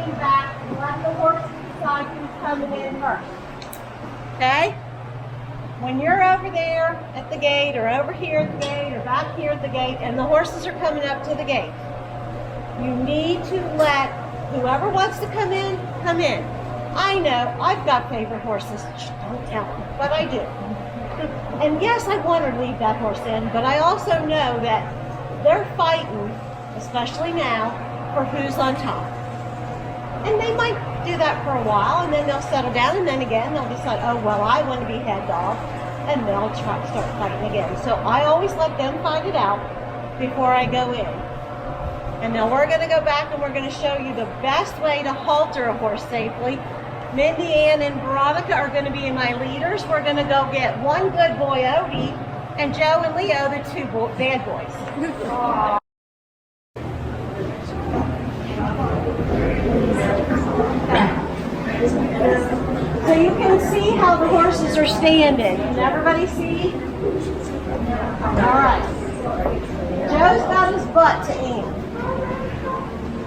lean back and let the horse decide who's coming in first. Okay? When you're over there at the gate, or over here at the gate, or back here at the gate, and the horses are coming up to the gate, you need to let whoever wants to come in, come in. I know, I've got favorite horses. Shh, don't tell them, but I do. And yes, I want to leave that horse in, but I also know that they're fighting, especially now, for who's on top. And they might do that for a while, and then they'll settle down, and then again they'll decide, oh, well, I want to be head dog, and they'll try to start fighting again. So I always let them fight it out before I go in. And now we're going to go back and we're going to show you the best way to halter a horse safely. Mindy, Ann, and Veronica are going to be my leaders. We're going to go get one good boy, Odie, and Joe and Leo, the two bad boys. So you can see how the horses are standing. Can everybody see? All right. Joe's got his butt to Ann.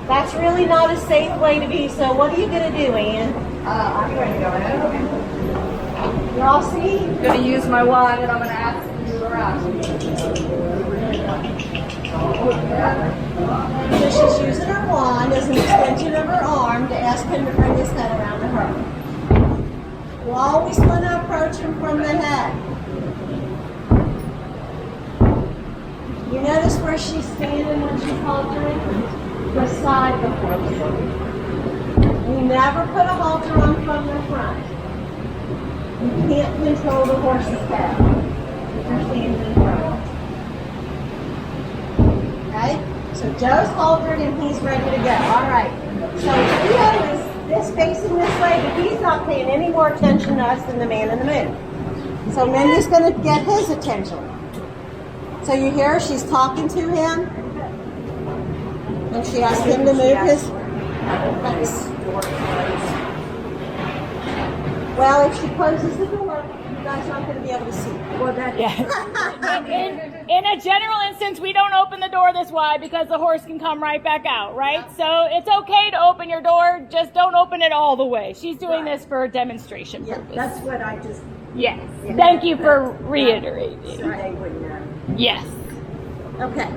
That's really not a safe way to be. So what are you going to do, Ann? I'm going to go in. You all see? I'm going to use my wand and I'm going to ask him to move around. Trish is using her wand as an extension of her arm to ask him to bring his head around to her. You always want to approach him from the head. You notice where she's standing when she's haltering? Beside the horse. You never put a halter on from the front. You can't control the horse's head if you're standing in front. Okay? So Joe's haltered and he's ready to go. All right. So Leo is this facing this way, but he's not paying any more attention to us than the man in the moon. So Mindy's going to get his attention. So you hear her, she's talking to him. And she asked him to move his... Thanks. Well, if she closes the door, you guys aren't going to be able to see. Well, in a general instance, we don't open the door this wide because the horse can come right back out, right? So it's okay to open your door, just don't open it all the way. She's doing this for a demonstration purpose. That's what I just... Yes. Thank you for reiterating. Yes. Okay.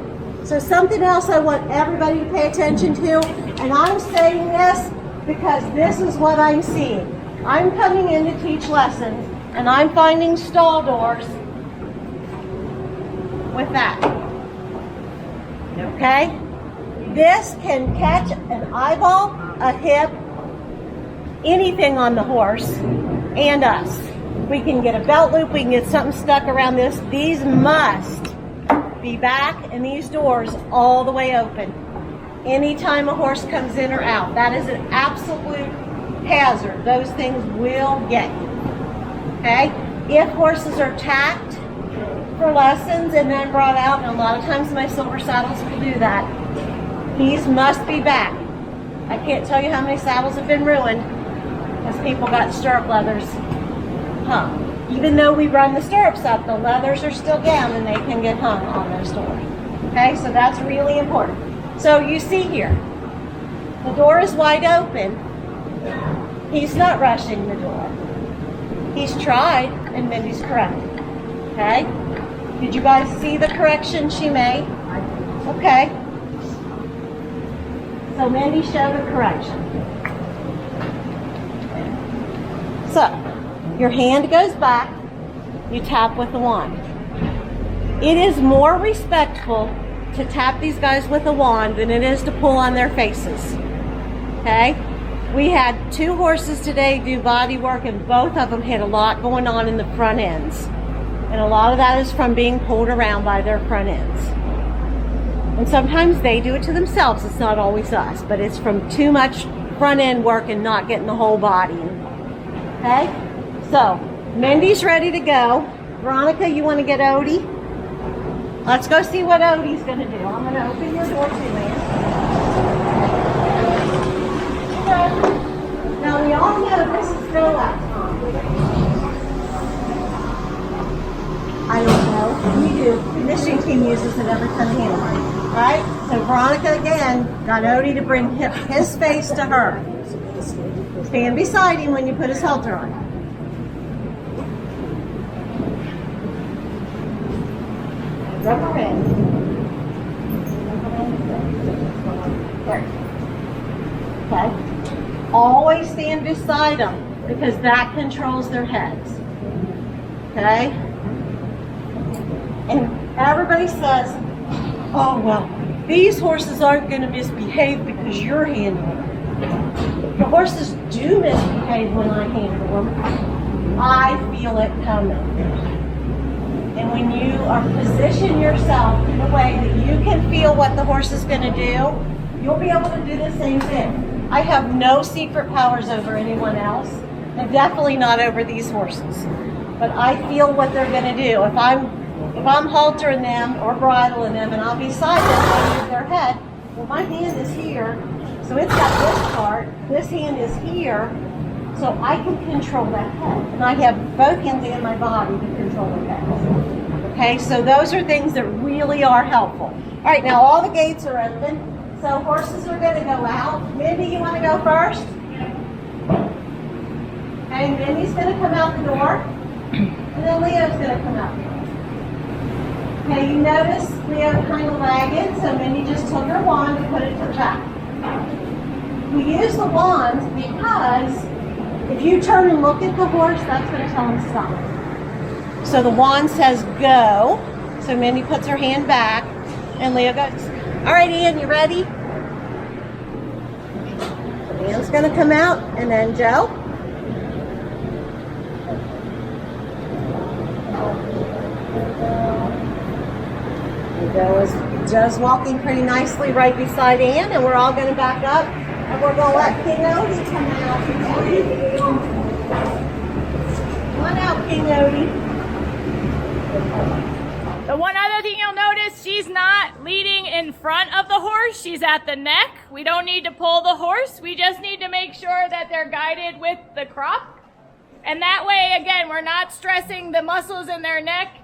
So something else I want everybody to pay attention to, and I'm saying this because this is what I'm seeing. I'm coming in to teach lessons, and I'm finding stall doors with that. Okay? This can catch an eyeball, a hip, anything on the horse, and us. We can get a belt loop, we can get something stuck around this. These must be back and these doors all the way open anytime a horse comes in or out. That is an absolute hazard. Those things will get you. Okay? If horses are tacked for lessons and then brought out, and a lot of times my silver saddles will do that, these must be back. I can't tell you how many saddles have been ruined because people got stirrup leathers hung. Even though we run the stirrups up, the leathers are still down and they can get hung on those doors. Okay, so that's really important. So you see here, the door is wide open. He's not rushing the door. He's tried, and Mindy's corrected. Okay? Did you guys see the correction she made? Okay. So Mindy showed a correction. So, your hand goes back, you tap with the wand. It is more respectful to tap these guys with a wand than it is to pull on their faces. Okay? We had 2 horses today do body work, and both of them had a lot going on in the front ends. And a lot of that is from being pulled around by their front ends. And sometimes they do it to themselves. It's not always us, but it's from too much front end work and not getting the whole body. Okay? So, Mindy's ready to go. Veronica, you want to get Odie? Let's go see what Odie's going to do. I'm going to open your door too, man. Now, we all know this is their lap time. I don't know. We do. The conditioning team uses it every time they handle it. Right? So, Veronica, again, again, got Odie to bring his face to her. Stand beside him when you put his halter on. Rubber in. Okay. Always stand beside them because that controls their heads. Okay? And everybody says, oh, well, these horses aren't going to misbehave because you're handling them. The horses do misbehave when I handle them. I feel it coming. And when you are position yourself in a way that you can feel what the horse is going to do, you'll be able to do the same thing. I have no secret powers over anyone else, and definitely not over these horses. But I feel what they're going to do. If I'm haltering them or bridling them and I'm beside them under their head, well, my hand is here, so it's got this part. This hand is here, so I can control that head. And I have both hands and my body to control the head. Okay, so those are things that really are helpful. All right, now all the gates are open, so horses are going to go out. Mindy, you want to go first? Okay, Mindy's going to come out the door, and then Leo's going to come out the door. Okay, you notice Leo kind of lagging, so Mindy just took her wand and put it to the back. We use the wands because if you turn and look at the horse, that's going to tell him to stop. So the wand says go, so Mindy puts her hand back, and Leo goes. All right, Ian, you ready? Ian's going to come out, and then Joe. Joe's walking pretty nicely right beside Ann, and we're all going to back up, and we're going to let King Odie come out. Come on out, King Odie. The one other thing you'll notice, she's not leading in front of the horse. She's at the neck. We don't need to pull the horse. We just need to make sure that they're guided with the crop. And that way, again, we're not stressing the muscles in their neck.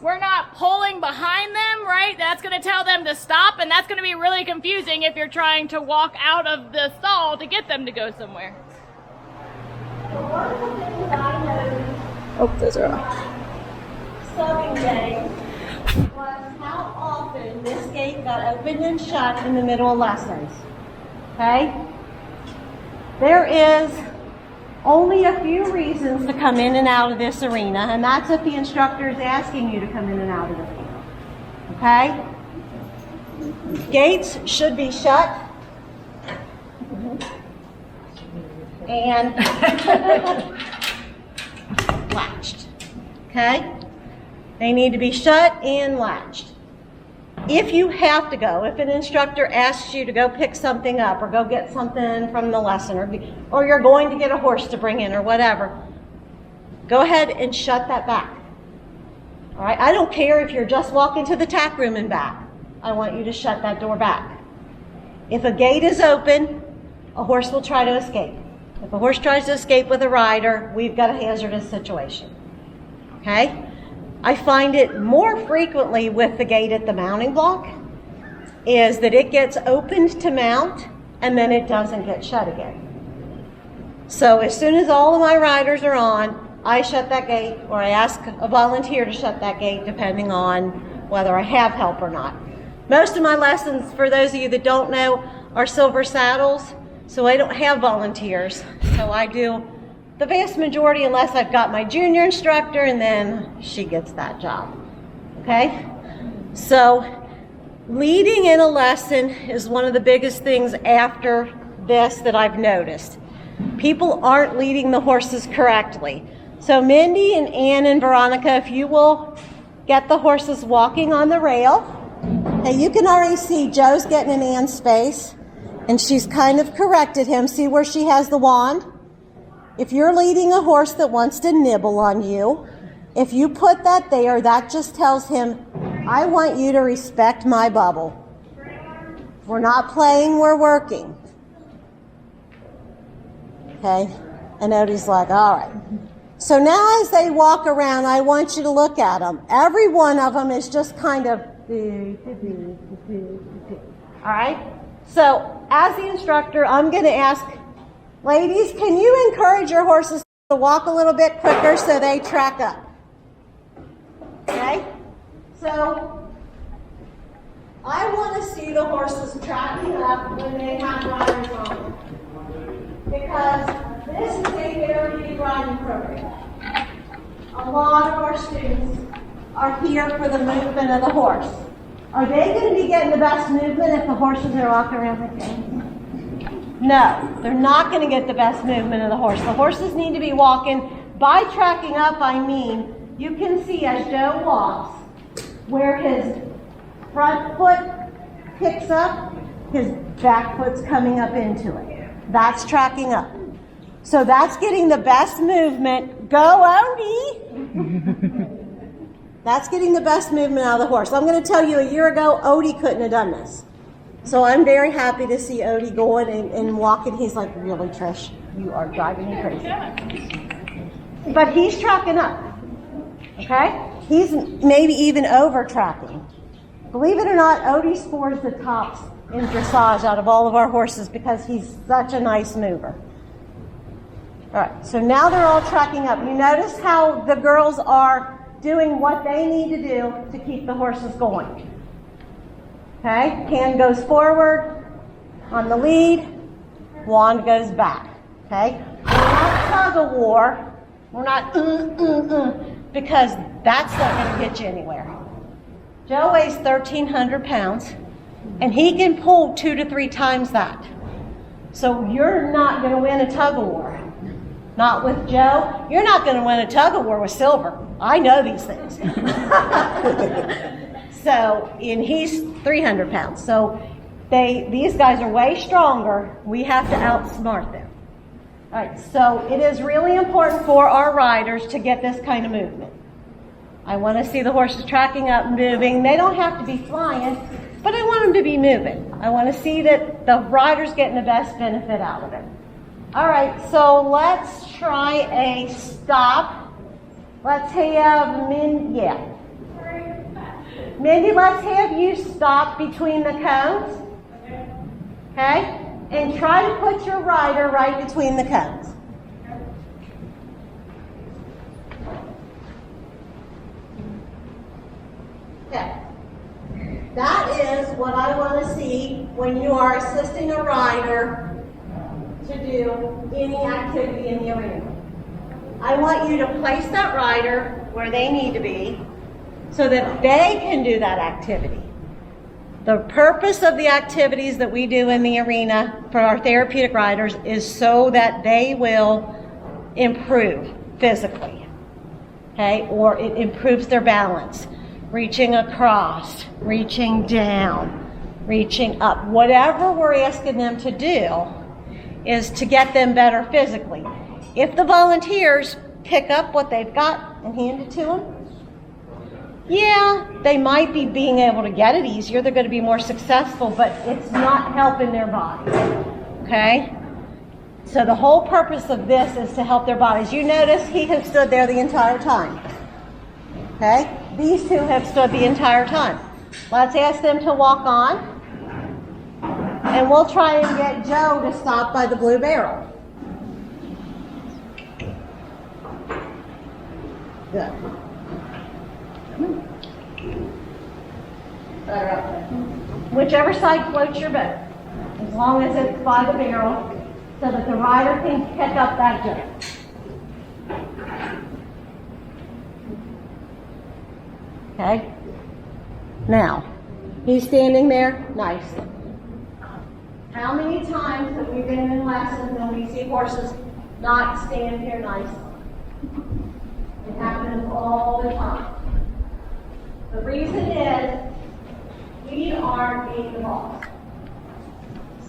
We're not pulling behind them, right? That's going to tell them to stop, and that's going to be really confusing if you're trying to walk out of the stall to get them to go somewhere. One of the things I noticed Oh, those are off. subbing day was how often this gate got opened and shut in the middle of lessons. Okay? There is only a few reasons to come in and out of this arena, and that's if the instructor is asking you to come in and out of the field. Okay? Gates should be shut and latched. Okay? They need to be shut and latched. If you have to go, if an instructor asks you to go pick something up or go get something from the lesson, or you're going to get a horse to bring in or whatever, go ahead and shut that back. All right? I don't care if you're just walking to the tack room and back. I want you to shut that door back. If a gate is open, a horse will try to escape. If a horse tries to escape with a rider, we've got a hazardous situation. Okay? I find it more frequently with the gate at the mounting block is that it gets opened to mount and then it doesn't get shut again. So as soon as all of my riders are on, I shut that gate, or I ask a volunteer to shut that gate depending on whether I have help or not. Most of my lessons, for those of you that don't know, are silver saddles, so I don't have volunteers. So I do the vast majority unless I've got my junior instructor, and then she gets that job. Okay? So leading in a lesson is one of the biggest things after this that I've noticed. People aren't leading the horses correctly. So Mindy and Ann and Veronica, if you will get the horses walking on the rail. Okay, you can already see Joe's getting in Ann's space, and she's kind of corrected him. See where she has the wand? If you're leading a horse that wants to nibble on you, if you put that there, that just tells him, I want you to respect my bubble. We're not playing, we're working. Okay? And Odie's like, all right. So now as they walk around, I want you to look at them. Every one of them is just kind of, all right? So as the instructor, I'm going to ask, ladies, can you encourage your horses to walk a little bit quicker so they track up? Okay? So I want to see the horses tracking up when they have riders on. Because this is a very big riding program. A lot of our students are here for the movement of the horse. Are they going to be getting the best movement if the horses are walking around like that? No, they're not going to get the best movement of the horse. The horses need to be walking. By tracking up, I mean, you can see as Joe walks, where his front foot picks up, his back foot's coming up into it. That's tracking up. So that's getting the best movement. Go, Odie! That's getting the best movement out of the horse. I'm going to tell you, a year ago, Odie couldn't have done this. So I'm very happy to see Odie going and walking. He's like, really, Trish, you are driving me crazy. But he's tracking up, okay? He's maybe even over tracking. Believe it or not, Odie scores the tops in dressage out of all of our horses because he's such a nice mover. All right, so now they're all tracking up. You notice how the girls are doing what they need to do to keep the horses going. Okay, hand goes forward on the lead, wand goes back. Okay, we're not tug of war. We're not because that's not going to get you anywhere. Joe weighs 1,300 pounds, and he can pull 2 to 3 times that. So you're not going to win a tug of war. Not with Joe. You're not going to win a tug of war with Silver. I know these things. So, and he's 300 pounds. So these guys are way stronger. We have to outsmart them. All right, so it is really important for our riders to get this kind of movement. I want to see the horses tracking up and moving. They don't have to be flying, but I want them to be moving. I want to see that the rider's getting the best benefit out of it. All right, so let's try a stop. Let's have Mindy, Mindy, let's have you stop between the cones. Okay? And try to put your rider right between the cones. Okay. That is what I want to see when you are assisting a rider to do any activity in the arena. I want you to place that rider where they need to be so that they can do that activity. The purpose of the activities that we do in the arena for our therapeutic riders is so that they will improve physically, okay? Or it improves their balance, reaching across, reaching down, reaching up. Whatever we're asking them to do is to get them better physically. If the volunteers pick up what they've got and hand it to them, yeah, they might be being able to get it easier. They're going to be more successful, but it's not helping their bodies, okay? So the whole purpose of this is to help their bodies. You notice he has stood there the entire time, okay? These two have stood the entire time. Let's ask them to walk on, and we'll try and get Joe to stop by the blue barrel. Good. Better up there. Whichever side floats your boat, as long as it's by the barrel, so that the rider can pick up that jump. Okay? Now, he's standing there nicely. How many times have we been in lessons and we see horses not stand here nicely? It happens all the time. The reason is we aren't being the boss.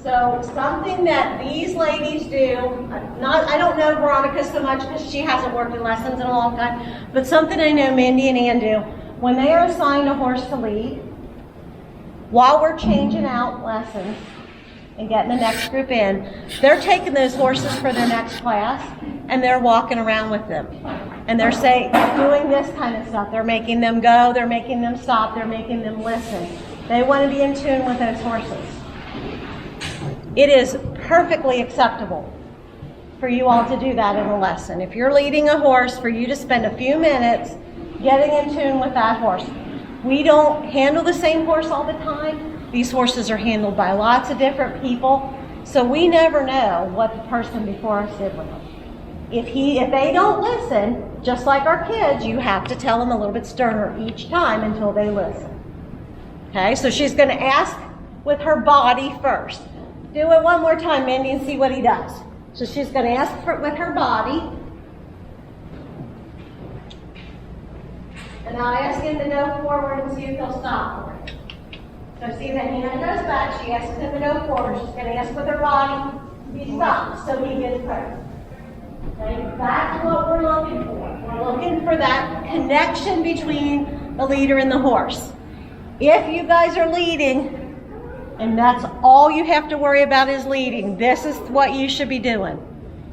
So something that these ladies do, I don't know Veronica so much because she hasn't worked in lessons in a long time, but something I know Mindy and Ann do, when they are assigned a horse to lead, while we're changing out lessons and getting the next group in, they're taking those horses for their next class and they're walking around with them. And they're doing this kind of stuff. They're making them go, they're making them stop, they're making them listen. They want to be in tune with those horses. It is perfectly acceptable for you all to do that in a lesson. If you're leading a horse, for you to spend a few minutes getting in tune with that horse. We don't handle the same horse all the time. These horses are handled by lots of different people, so we never know what the person before us did with them. If they don't listen, just like our kids, you have to tell them a little bit sterner each time until they listen. Okay, so she's going to ask with her body first. Do it one more time, Mindy, and see what he does. So she's going to ask with her body. And I'll ask him to go forward and see if he'll stop for it. So see the hand goes back. She asks him to go forward. She's going to ask with her body to be stopped so he gets hurt. Okay, that's what we're looking for. We're looking for that connection between the leader and the horse. If you guys are leading, and that's all you have to worry about is leading, this is what you should be doing.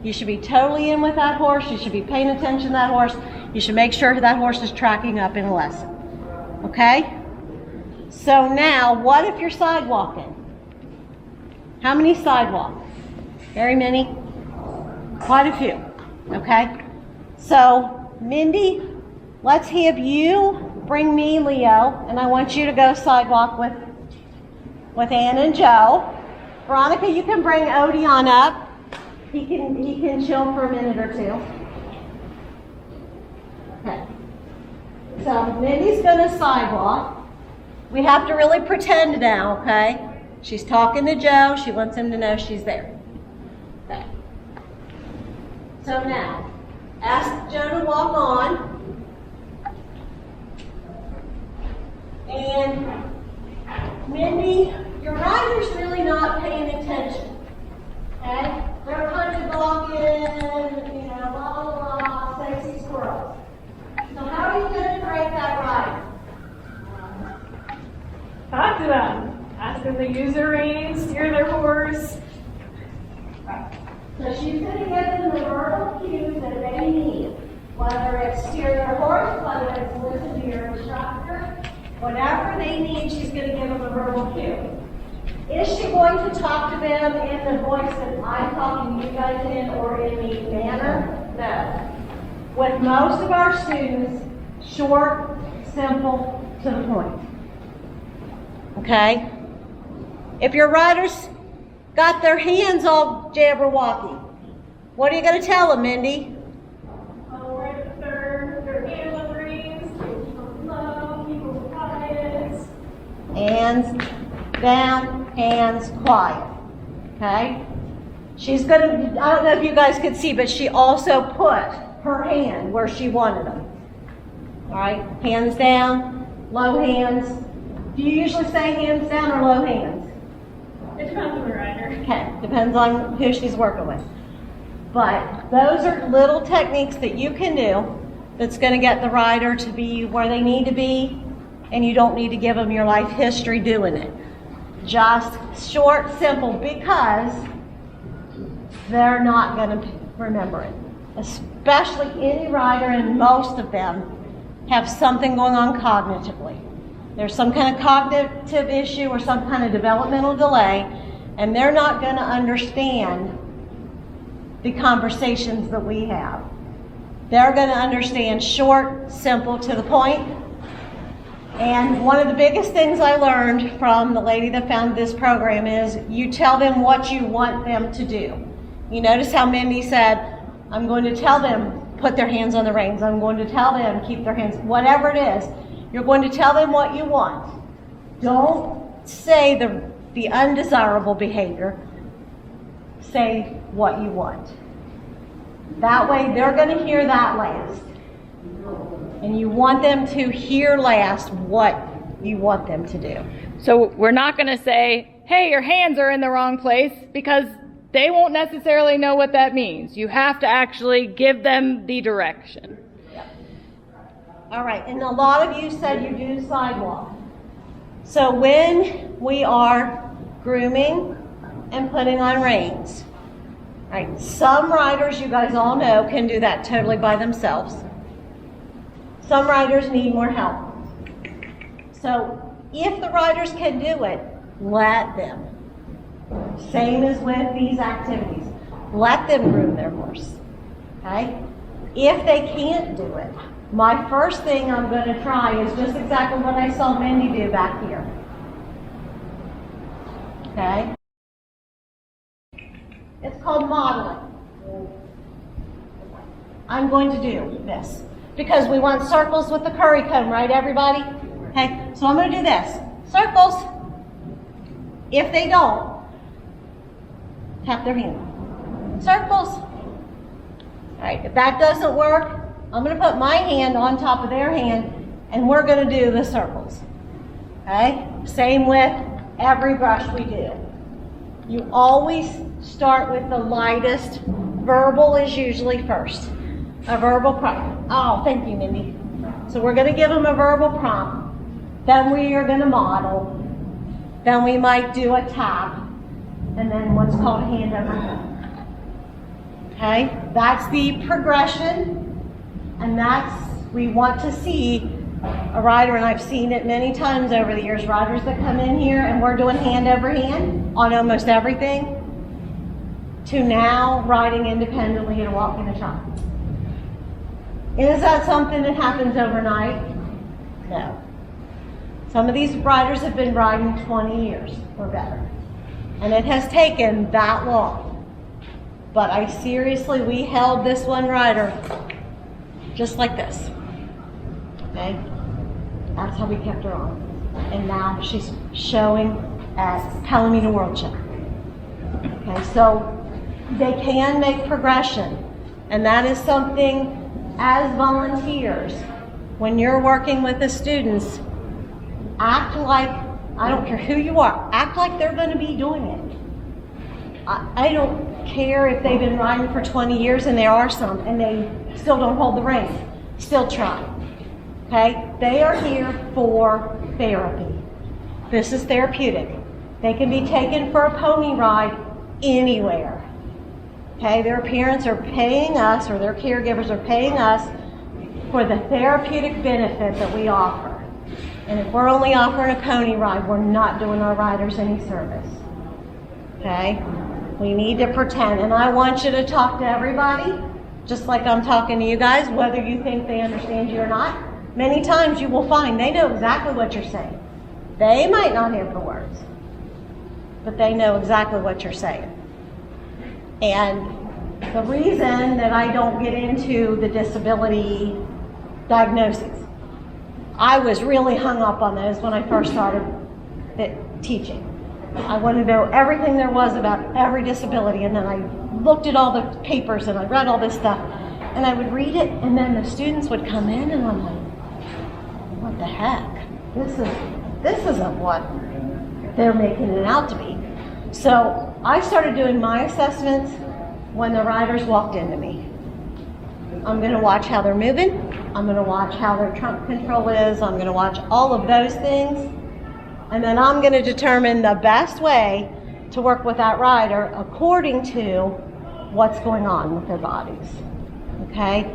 You should be totally in with that horse. You should be paying attention to that horse. You should make sure that horse is tracking up in a lesson. Okay? So now, what if you're sidewalking? How many sidewalks? Very many? Quite a few. Okay? So, Mindy, let's have you bring me Leo, and I want you to go sidewalk with Ann and Joe. Veronica, you can bring Odie on up. He can chill for a minute or two. Okay. So Mindy's going to sidewalk. We have to really pretend now, okay? She's talking to Joe. She wants him to know she's there. Okay. So now, ask Joe to walk on. And Mindy, your rider's really not paying attention. Okay? They're kind of walking, blah, blah, blah, sexy squirrels. So how are you going to correct that rider? Talk to them. Ask them to use their reins, steer their horse. So she's going to give them the verbal cues that they need. Whether it's steer their horse, whether it's listen to your instructor, whatever they need, she's going to give them a verbal cue. Is she going to talk to them in the voice that I'm talking to you guys in, or in the manner? No. With most of our students, short, simple, to the point. Okay? If your riders got their hands all jabberwocky, what are you going to tell them, Mindy? Their hands on the reins, keep them low, keep them quiet. Hands down, hands quiet. Okay? She's going to, I don't know if you guys could see, but she also put her hand where she wanted them. All right? Hands down, low hands. Do you usually say hands down or low hands? It depends on the rider. Okay, depends on who she's working with. But those are little techniques that you can do that's going to get the rider to be where they need to be, and you don't need to give them your life history doing it. Just short, simple, because they're not going to remember it. Especially any rider, and most of them have something going on cognitively. There's some kind of cognitive issue or some kind of developmental delay, and they're not going to understand the conversations that we have. They're going to understand short, simple, to the point. And one of the biggest things I learned from the lady that founded this program is you tell them what you want them to do. You notice how Mindy said, I'm going to tell them put their hands on the reins. I'm going to tell them keep their hands, whatever it is. You're going to tell them what you want. Don't say the undesirable behavior. Say what you want. That way they're going to hear that last. And you want them to hear last what you want them to do. So we're not going to say, hey, your hands are in the wrong place, because they won't necessarily know what that means. You have to actually give them the direction. All right, and a lot of you said you do sidewalk. So when we are grooming and putting on reins, right, some riders, you guys all know, can do that totally by themselves. Some riders need more help. So if the riders can do it, let them. Same as with these activities. Let them groom their horse. Okay? If they can't do it, my first thing I'm going to try is just exactly what I saw Mindy do back here. Okay? It's called modeling. I'm going to do this because we want circles with the curry comb, right, everybody? Okay, so I'm going to do this. Circles. If they don't, tap their hand. Circles. All right, if that doesn't work, I'm going to put my hand on top of their hand and we're going to do the circles. Okay? Same with every brush we do. You always start with the lightest. Verbal is usually first. A verbal prompt. Oh, thank you, Mindy. So we're going to give them a verbal prompt. Then we are going to model. Then we might do a tap. And then what's called hand over hand. Okay? That's the progression. And we want to see a rider, and I've seen it many times over the years, riders that come in here and we're doing hand over hand on almost everything, to now riding independently and walking a trot. Is that something that happens overnight? No. Some of these riders have been riding 20 years or better, and it has taken that long. But we held this one rider just like this. Okay? That's how we kept her on. And now she's showing at Palomino World Show. Okay, so they can make progression. And that is something, as volunteers, when you're working with the students, act like, I don't care who you are, act like they're going to be doing it. I don't care if they've been riding for 20 years, and there are some, and they still don't hold the rein. Still try. Okay? They are here for therapy. This is therapeutic. They can be taken for a pony ride anywhere. Okay? Their parents are paying us, or their caregivers are paying us for the therapeutic benefit that we offer. And if we're only offering a pony ride, we're not doing our riders any service. Okay? We need to pretend. And I want you to talk to everybody, just like I'm talking to you guys, whether you think they understand you or not. Many times you will find they know exactly what you're saying. They might not have the words, but they know exactly what you're saying. And the reason that I don't get into the disability diagnoses, I was really hung up on those when I first started teaching. I wanted to know everything there was about every disability, and then I looked at all the papers and I read all this stuff, and I would read it, and then the students would come in and I'm like, what the heck? This isn't what they're making it out to be. So I started doing my assessments when the riders walked into me. I'm going to watch how they're moving. I'm going to watch how their trunk control is. I'm going to watch all of those things. And then I'm going to determine the best way to work with that rider according to what's going on with their bodies. Okay?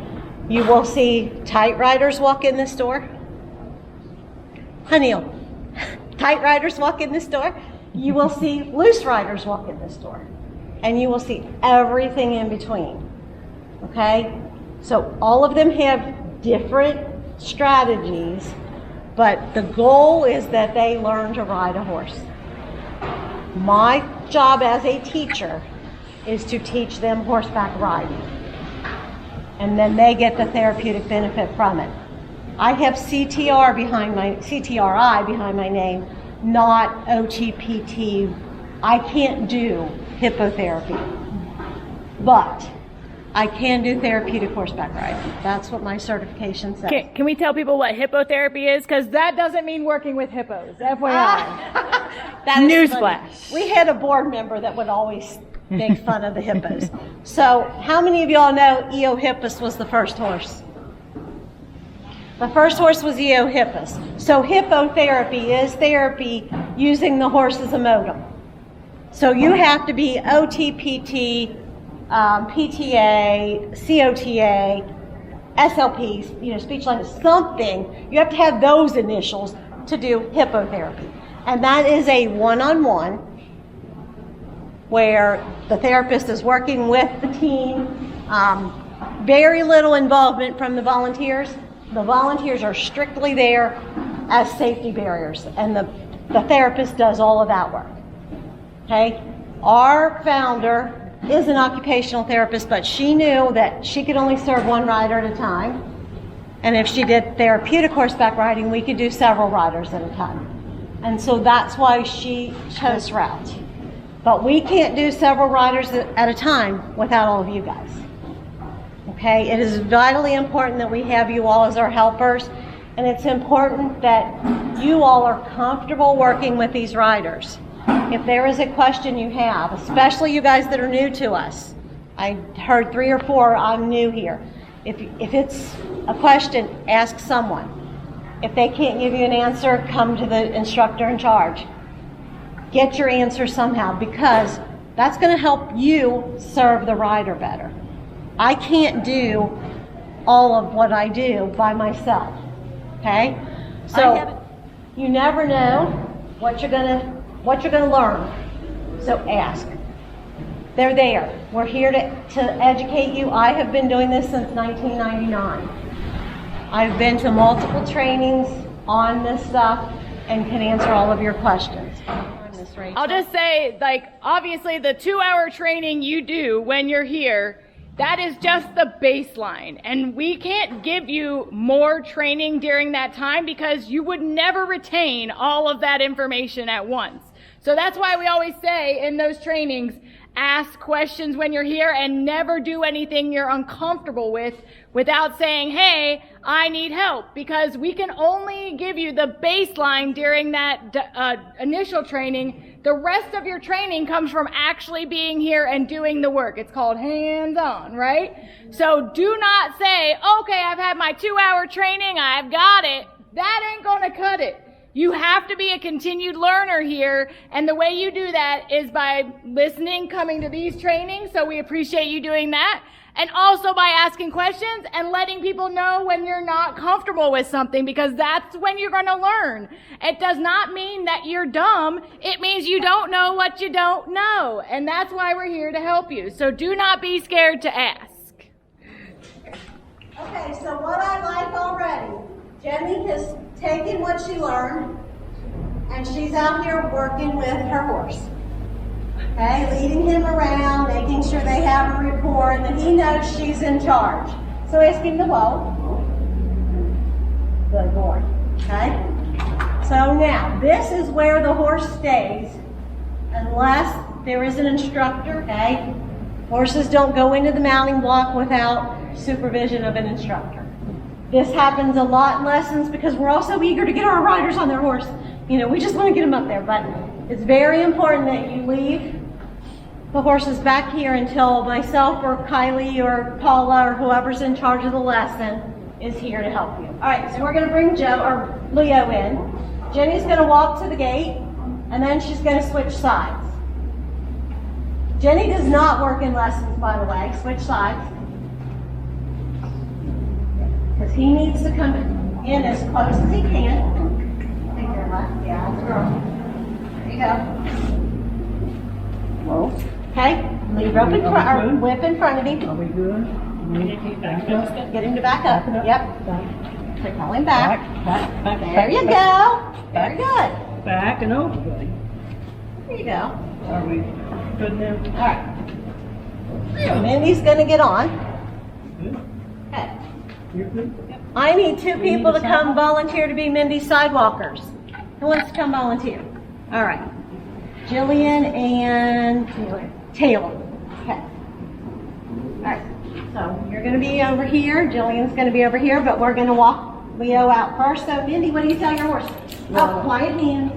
You will see tight riders walk in this door. Honey, tight riders walk in this door. You will see loose riders walk in this door. And you will see everything in between. Okay? So all of them have different strategies, but the goal is that they learn to ride a horse. My job as a teacher is to teach them horseback riding. And then they get the therapeutic benefit from it. I have CTRI behind my name, not OTPT. I can't do hippotherapy, but I can do therapeutic horseback riding. That's what my certification says. Can we tell people what hippotherapy is? Because that doesn't mean working with hippos, FYI. Newsflash. We had a board member that would always make fun of the hippos. So how many of y'all know Eohippus was the first horse? The first horse was Eohippus. So hippotherapy is therapy using the horse as a modem. So you have to be OTPT, PTA, COTA, SLPs, speech language, something. You have to have those initials to do hippotherapy. And that is a one-on-one where the therapist is working with the team. Very little involvement from the volunteers. The volunteers are strictly there as safety barriers, and the therapist does all of that work. Okay? Our founder is an occupational therapist, but she knew that she could only serve one rider at a time. And if she did therapeutic horseback riding, we could do several riders at a time. And so that's why she chose route. But we can't do several riders at a time without all of you guys. Okay? It is vitally important that we have you all as our helpers. And it's important that you all are comfortable working with these riders. If there is a question you have, especially you guys that are new to us, I heard 3 or 4, I'm new here. If it's a question, ask someone. If they can't give you an answer, come to the instructor in charge. Get your answer somehow, because that's going to help you serve the rider better. I can't do all of what I do by myself. Okay? So you never know what you're gonna learn. So ask. They're there. We're here to educate you. I have been doing this since 1999. I've been to multiple trainings on this stuff and can answer all of your questions. I'll just say, like, obviously the 2-hour training you do when you're here, that is just the baseline. And we can't give you more training during that time because you would never retain all of that information at once. So that's why we always say in those trainings, ask questions when you're here and never do anything you're uncomfortable with without saying, hey, I need help, because we can only give you the baseline during that initial training. The rest of your training comes from actually being here and doing the work. It's called hands-on, right? So do not say, okay, I've had my 2-hour training, I've got it. That ain't gonna cut it. You have to be a continued learner here, and the way you do that is by listening, coming to these trainings, so we appreciate you doing that, and also by asking questions and letting people know when you're not comfortable with something, because that's when you're going to learn. It does not mean that you're dumb. It means you don't know what you don't know, and that's why we're here to help you. So do not be scared to ask. Okay, so what I like already, Jenny has taken what she learned, and she's out here working with her horse. Okay, leading him around, making sure they have a rapport, and that he knows she's in charge. So ask him to whoa. Good boy. Okay? So now, this is where the horse stays, unless there is an instructor, okay? Horses don't go into the mounting block without supervision of an instructor. This happens a lot in lessons because we're all so eager to get our riders on their horse. You know, we just want to get them up there, but it's very important that you leave the horses back here until myself or Kylie or Paula or whoever's in charge of the lesson is here to help you. All right, so we're going to bring Joe or Leo in. Jenny's going to walk to the gate, and then she's going to switch sides. Jenny does not work in lessons, by the way. Switch sides. Because he needs to come in as close as he can. Take your left. Yeah, that's girl. There you go. Whoa. Okay, leave rope in front, or whip in front of him. Are we good? Get him to back up. Yep. So call him back. Back. There you go. Very good. Back and over, buddy. There you go. Are we good now? All right. Mindy's going to get on. Good? Okay. You're good? I need 2 people to come volunteer to be Mindy's sidewalkers. Who wants to come volunteer? All right. Jillian and Taylor. Okay. All right. So you're going to be over here. Jillian's going to be over here, but we're going to walk Leo out first. So Mindy, what do you tell your horse? Oh, quiet hands.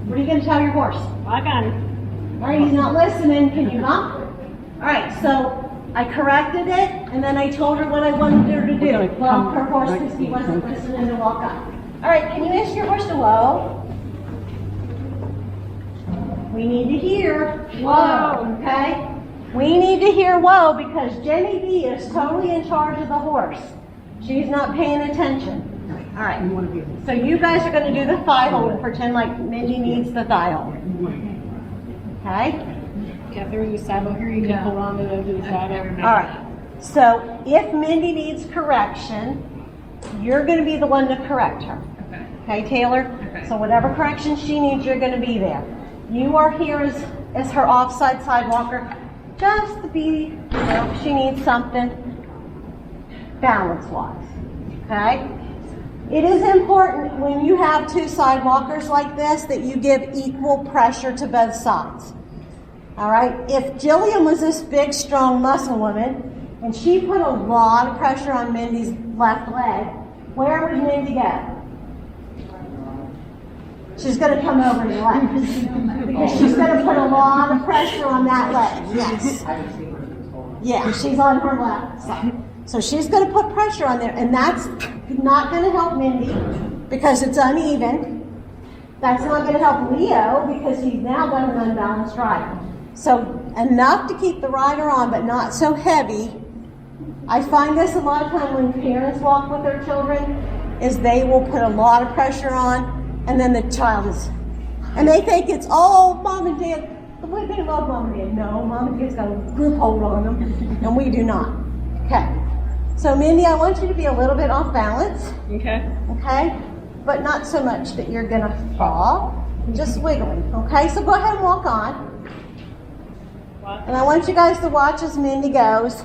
What are you going to tell your horse? I got it. All right, he's not listening. Can you not? All right, so I corrected it, and then I told her what I wanted her to do. Well, her horse, because he wasn't listening, to walk up. All right, can you ask your horse to whoa? We need to hear whoa, okay? We need to hear whoa because Jenny B is totally in charge of the horse. She's not paying attention. All right, so you guys are going to do the thigh hold and pretend like Mindy needs the thigh hold. Okay? Yeah, there is a saddle here. You can hold on to the saddle. All right. So if Mindy needs correction, you're going to be the one to correct her. Okay, Taylor? Okay. So whatever correction she needs, you're going to be there. You are here as her offside sidewalker, just to be, if she needs something balance-wise. Okay? It is important when you have two sidewalkers like this that you give equal pressure to both sides. All right? If Jillian was this big, strong muscle woman, and she put a lot of pressure on Mindy's left leg, where would Mindy go? She's going to come over your legs. Because she's going to put a lot of pressure on that leg. Yes. Yeah, she's on her left side. So she's going to put pressure on there, and that's not going to help Mindy because it's uneven. That's not going to help Leo because he's now got an unbalanced rider. So enough to keep the rider on, but not so heavy. I find this a lot of time when parents walk with their children, is they will put a lot of pressure on, and then the child is, and they think it's, oh, mom and dad, the way they love mom and dad. No, mom and dad's got a grip hold on them, and we do not. Okay. So Mindy, I want you to be a little bit off balance. Okay. Okay? But not so much that you're going to fall. Just wiggling. Okay? So go ahead and walk on. And I want you guys to watch as Mindy goes.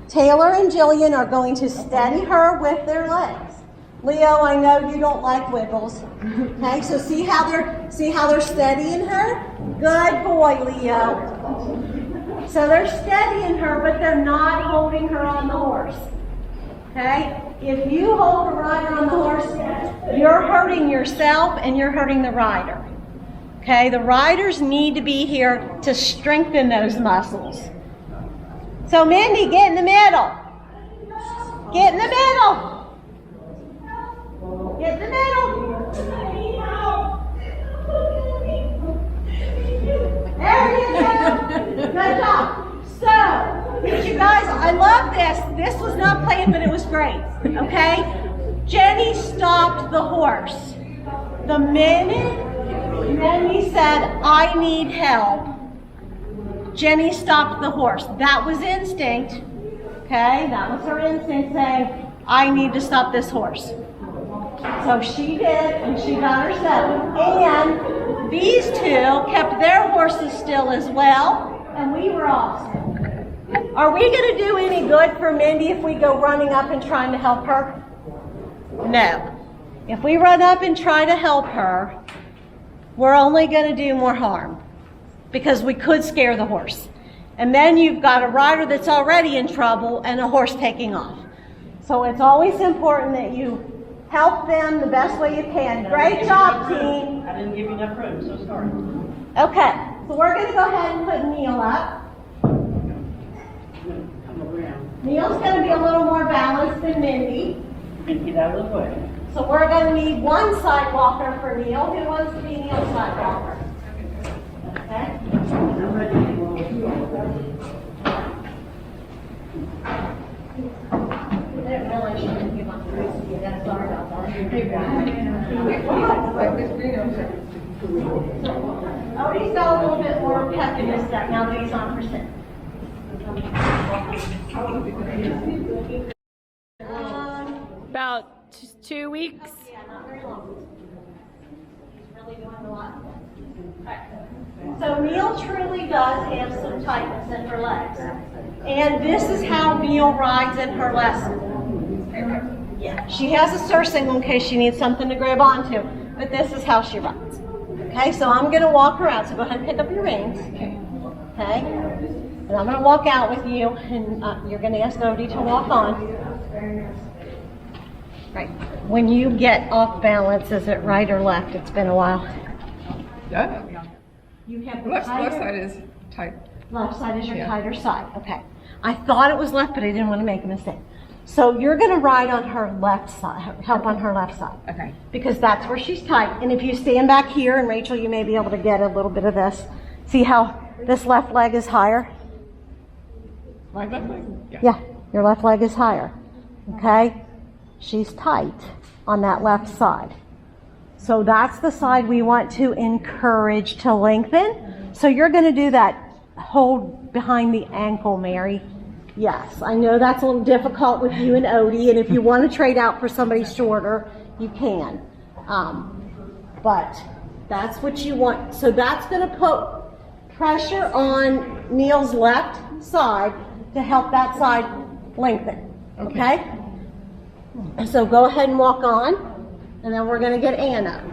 Taylor and Jillian are going to steady her with their legs. Leo, I know you don't like wiggles. Okay? So see how they're steadying her? Good boy, Leo. So they're steadying her, but they're not holding her on the horse. Okay? If you hold the rider on the horse, you're hurting yourself and you're hurting the rider. Okay? The riders need to be here to strengthen those muscles. So Mindy, get in the middle. Get in the middle. Get in the middle. There you go. Good job. So, you guys, I love this. This was not planned, but it was great. Okay? Jenny stopped the horse. The minute Jenny said, I need help, Jenny stopped the horse. That was instinct. Okay? That was her instinct saying, I need to stop this horse. So she did, and she got her settled. And these two kept their horses still as well, and we were all still. Are we going to do any good for Mindy if we go running up and trying to help her? No. If we run up and try to help her, we're only going to do more harm because we could scare the horse. And then you've got a rider that's already in trouble and a horse taking off. So it's always important that you help them the best way you can. Great job, team. I didn't give you enough room, so sorry. Okay, so we're going to go ahead and put Neil up. Neil's going to be a little more balanced than Mindy. Get out of the way. So we're going to need one sidewalker for Neil. Who wants to be Neil's sidewalker? Okay. I didn't realize you didn't give up the rest of you. That's sorry about that. Oh, he's got a little bit more pep in his step now that he's on percent. About 2 weeks. Yeah, not very long. He's really doing a lot. So Neil truly does have some tightness in her legs. And this is how Neil rides in her lesson. Yeah, she has a surcingle in case she needs something to grab onto, but this is how she rides. Okay, so I'm going to walk her out. So go ahead and pick up your reins. Okay. And I'm going to walk out with you, and you're going to ask Odie to walk on. Right. When you get off balance, is it right or left? It's been a while. Yeah. You have the Left tighter, side is tight. left side is your Yeah. tighter side. Okay. I thought it was left, but I didn't want to make a mistake. So you're going to ride on her left side, help on her left side. Okay. Because that's where she's tight. And if you stand back here, and Rachel, you may be able to get a little bit of this. See how this left leg is higher? My left leg? Yeah, your left leg is higher. Okay? She's tight on that left side. So that's the side we want to encourage to lengthen. So you're going to do that hold behind the ankle, Mary. Yes, I know that's a little difficult with you and Odie, and if you want to trade out for somebody shorter, you can. But that's what you want. So that's going to put pressure on Neil's left side to help that side lengthen. Okay? So go ahead and walk on, and then we're going to get Anna.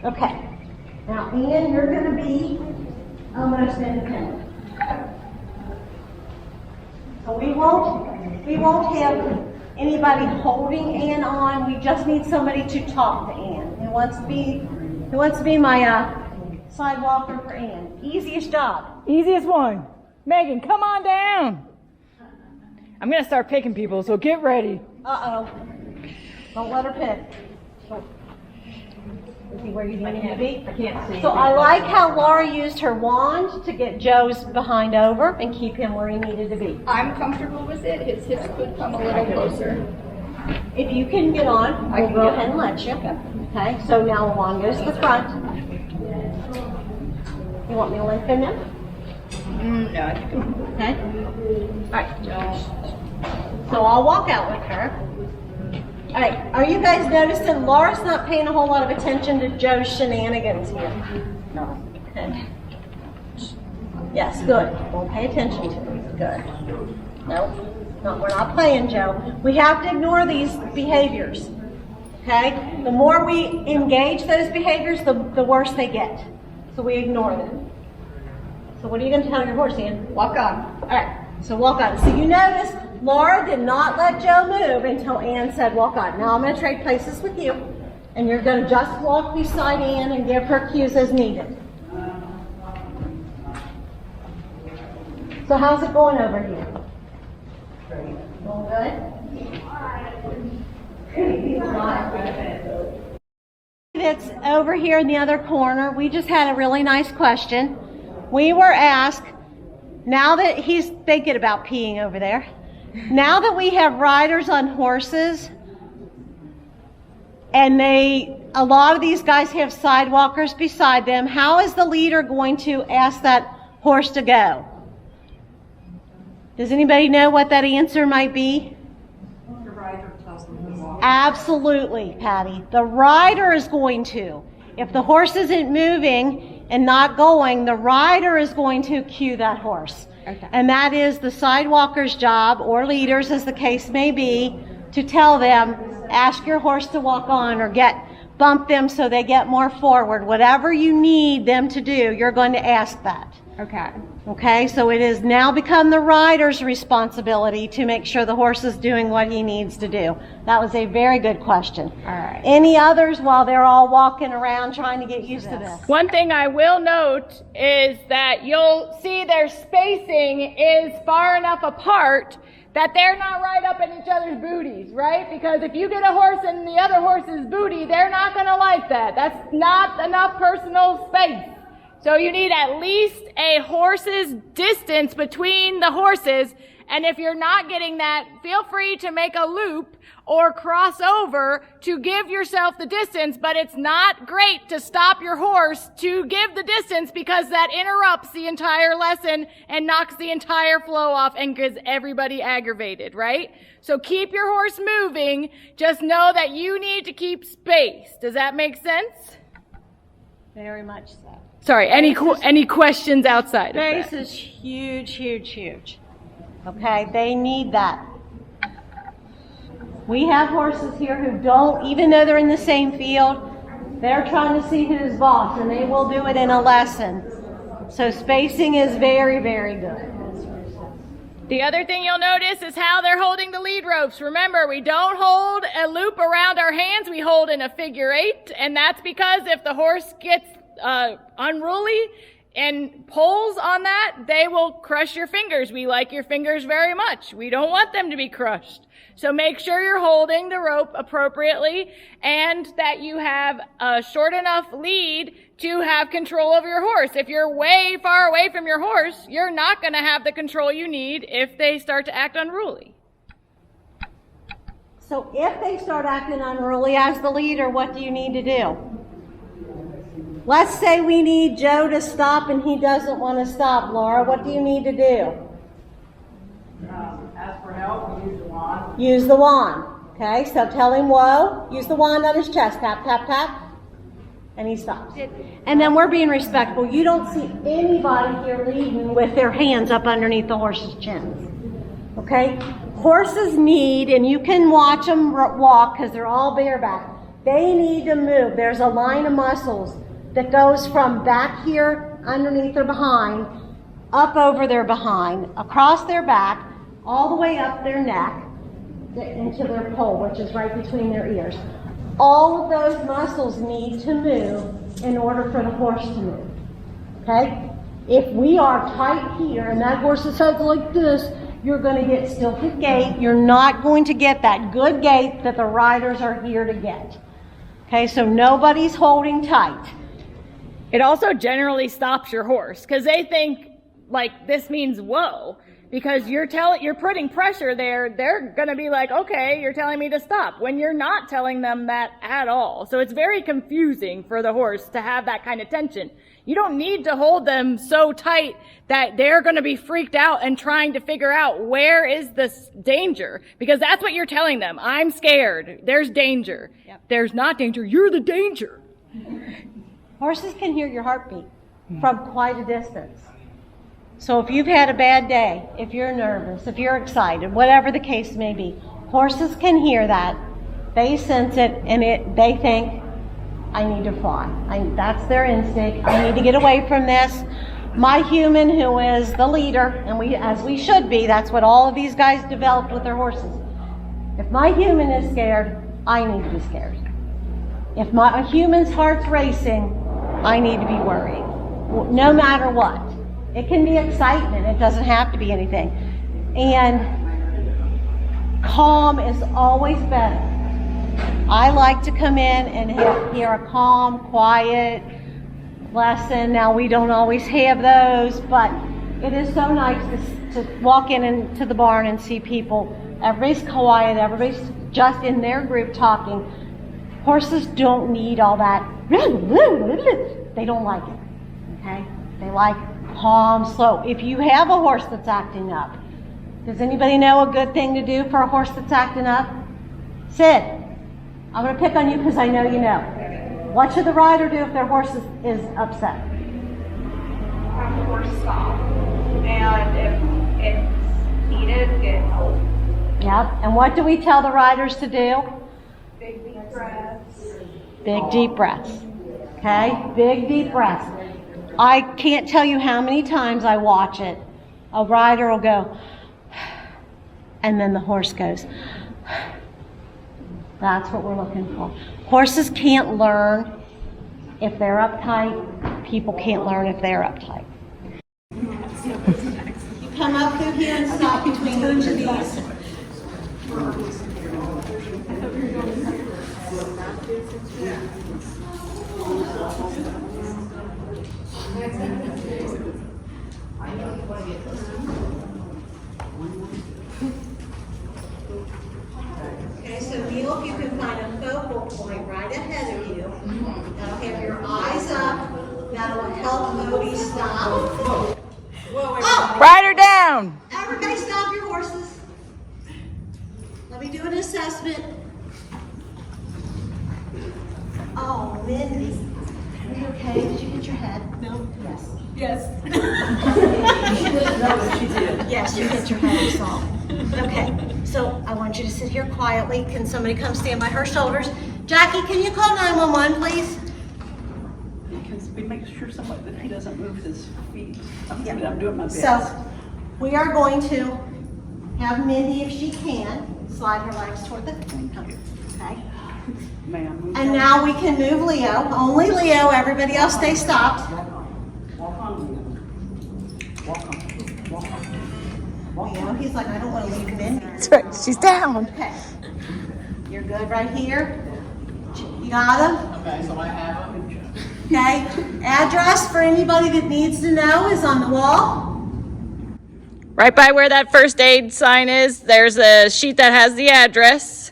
Okay. Now, Ann, you're going to be almost independent. So we won't have anybody holding Ann on. We just need somebody to talk to Ann. Who wants to be my sidewalker for Ann? Easiest job. Easiest one. Megan, come on down. I'm going to start picking people, so get ready. Uh-oh. Don't let her pick. Is he where you need him to be? I can't see. So I like how Laura used her wand to get Joe's behind over and keep him where he needed to be. I'm comfortable with it. His hips could come a little closer. If you can get on, we'll go ahead and let you. Okay, so now the wand goes to the front. You want me to lengthen him? No, I think Okay. All right. So I'll walk out with her. All right. Are you guys noticing Laura's not paying a whole lot of attention to Joe's shenanigans here? No. Okay. Yes, good. Won't pay attention to it. Good. Nope. No, we're not playing, Joe. We have to ignore these behaviors. Okay? The more we engage those behaviors, the worse they get. So we ignore them. So what are you going to tell your horse, Ian? walk on. All right, so walk on. So you notice Laura did not let Joe move until Ann said walk on. Now I'm going to trade places with you, and you're going to just walk beside Ann and give her cues as needed. So how's it going over here? Going good? That's over here in the other corner. We just had a really nice question. We were asked, now that he's thinking about peeing over there, now that we have riders on horses, and a lot of these guys have sidewalkers beside them, how is the leader going to ask that horse to go? Does anybody know what that answer might be? The rider tells them to walk. Absolutely, Patty. The rider is going to. If the horse isn't moving and not going, the rider is going to cue that horse. Okay. And that is the sidewalker's job, or leaders as the case may be, to tell them, ask your horse to walk on or bump them so they get more forward. Whatever you need them to do, you're going to ask that. Okay. Okay, so it has now become the rider's responsibility to make sure the horse is doing what he needs to do. That was a very good question. All right. Any others while they're all walking around trying to get used to this? One thing I will note is that you'll see their spacing is far enough apart that they're not right up in each other's booties, right? Because if you get a horse in the other horse's booty, they're not going to like that. That's not enough personal space. So you need at least a horse's distance between the horses. And if you're not getting that, feel free to make a loop or cross over to give yourself the distance. But it's not great to stop your horse to give the distance, because that interrupts the entire lesson and knocks the entire flow off and gets everybody aggravated, right? So keep your horse moving. Just know that you need to keep space. Does that make sense? Very much so. Sorry, any questions outside of Space that? is huge, huge, huge. Okay, they need that. We have horses here who don't, even though they're in the same field, they're trying to see who's boss, and they will do it in a lesson. So spacing is very, very good. The other thing you'll notice is how they're holding the lead ropes. Remember, we don't hold a loop around our hands, we hold in a figure 8, and that's because if the horse gets unruly and pulls on that, they will crush your fingers. We like your fingers very much. We don't want them to be crushed. So make sure you're holding the rope appropriately and that you have a short enough lead to have control over your horse. If you're way far away from your horse, you're not going to have the control you need if they start to act unruly. So if they start acting unruly as the leader, what do you need to do? Let's say we need Joe to stop and he doesn't want to stop. Laura, what do you need to do? Ask for help, use the wand. Use the wand. Okay, so tell him whoa. Use the wand on his chest. Tap, tap, tap. And he stops. And then we're being respectful. You don't see anybody here leading with their hands up underneath the horse's chins. Okay? Horses need, and you can watch them walk because they're all bareback. They need to move. There's a line of muscles that goes from back here underneath their behind, up over their behind, across their back, all the way up their neck, into their poll, which is right between their ears. All of those muscles need to move in order for the horse to move. Okay? If we are tight here and that horse's head's like this, you're going to get stilted gait. You're not going to get that good gait that the riders are here to get. Okay, so nobody's holding tight. It also generally stops your horse because they think like this means whoa. Because you're putting pressure there, they're going to be like, okay, you're telling me to stop, when you're not telling them that at all. So it's very confusing for the horse to have that kind of tension. You don't need to hold them so tight that they're going to be freaked out and trying to figure out where is this danger. Because that's what you're telling them. I'm scared. There's danger. Yep. There's not danger. You're the danger. Horses can hear your heartbeat from quite a distance. So if you've had a bad day, if you're nervous, if you're excited, whatever the case may be, horses can hear that. They sense it, and they think, I need to fly. That's their instinct. I need to get away from this. My human, who is the leader, and as we should be, that's what all of these guys developed with their horses. If my human is scared, I need to be scared. If my human's heart's racing, I need to be worried. No matter what. It can be excitement. It doesn't have to be anything. And calm is always better. I like to come in and hear a calm, quiet lesson. Now, we don't always have those, but it is so nice to walk into the barn and see people. Everybody's quiet. Everybody's just in their group talking. Horses don't need all that. They don't like it. Okay? They like calm, slow. If you have a horse that's acting up, does anybody know a good thing to do for a horse that's acting up? Sid, I'm going to pick on you because I know you know. What should the rider do if their horse is upset? Have the horse stop. And if it's needed, get help. Yep. And what do we tell the riders to do? Big deep breaths. Big deep breaths. Okay? Big deep breaths. I can't tell you how many times I watch it. A rider will go, and then the horse goes. That's what we're looking for. Horses can't learn if they're uptight. People can't learn if they're uptight. You come up through here and stop between each of these. Okay, so Neil, if you can find a focal point right ahead of you, that'll have your eyes up, that'll help Odie stop. Oh! Ride her down. Everybody stop your horses. Let me do an assessment. Oh, Mindy. Are you okay? Did you hit your head? No. Yes. Yes. Yes, you hit your head, I saw. Okay, so I want you to sit here quietly. Can somebody come stand by her shoulders? Jackie, can you call 911, please? Because we make sure somebody that he doesn't move his feet. I'm Yeah. doing my best. So, we are going to have Mindy, if she can, slide her legs toward the, okay? Ma'am. And now we can move Leo. Only Leo, everybody else stay stopped. Walk on, Leo. Walk on. Walk on. Leo, he's like, I don't want to leave Mindy. That's right. She's down. Okay. You're good right here. You got him? Okay, so I have them. Okay. Address for anybody that needs to know is on the wall. Right by where that first aid sign is, there's a sheet that has the address.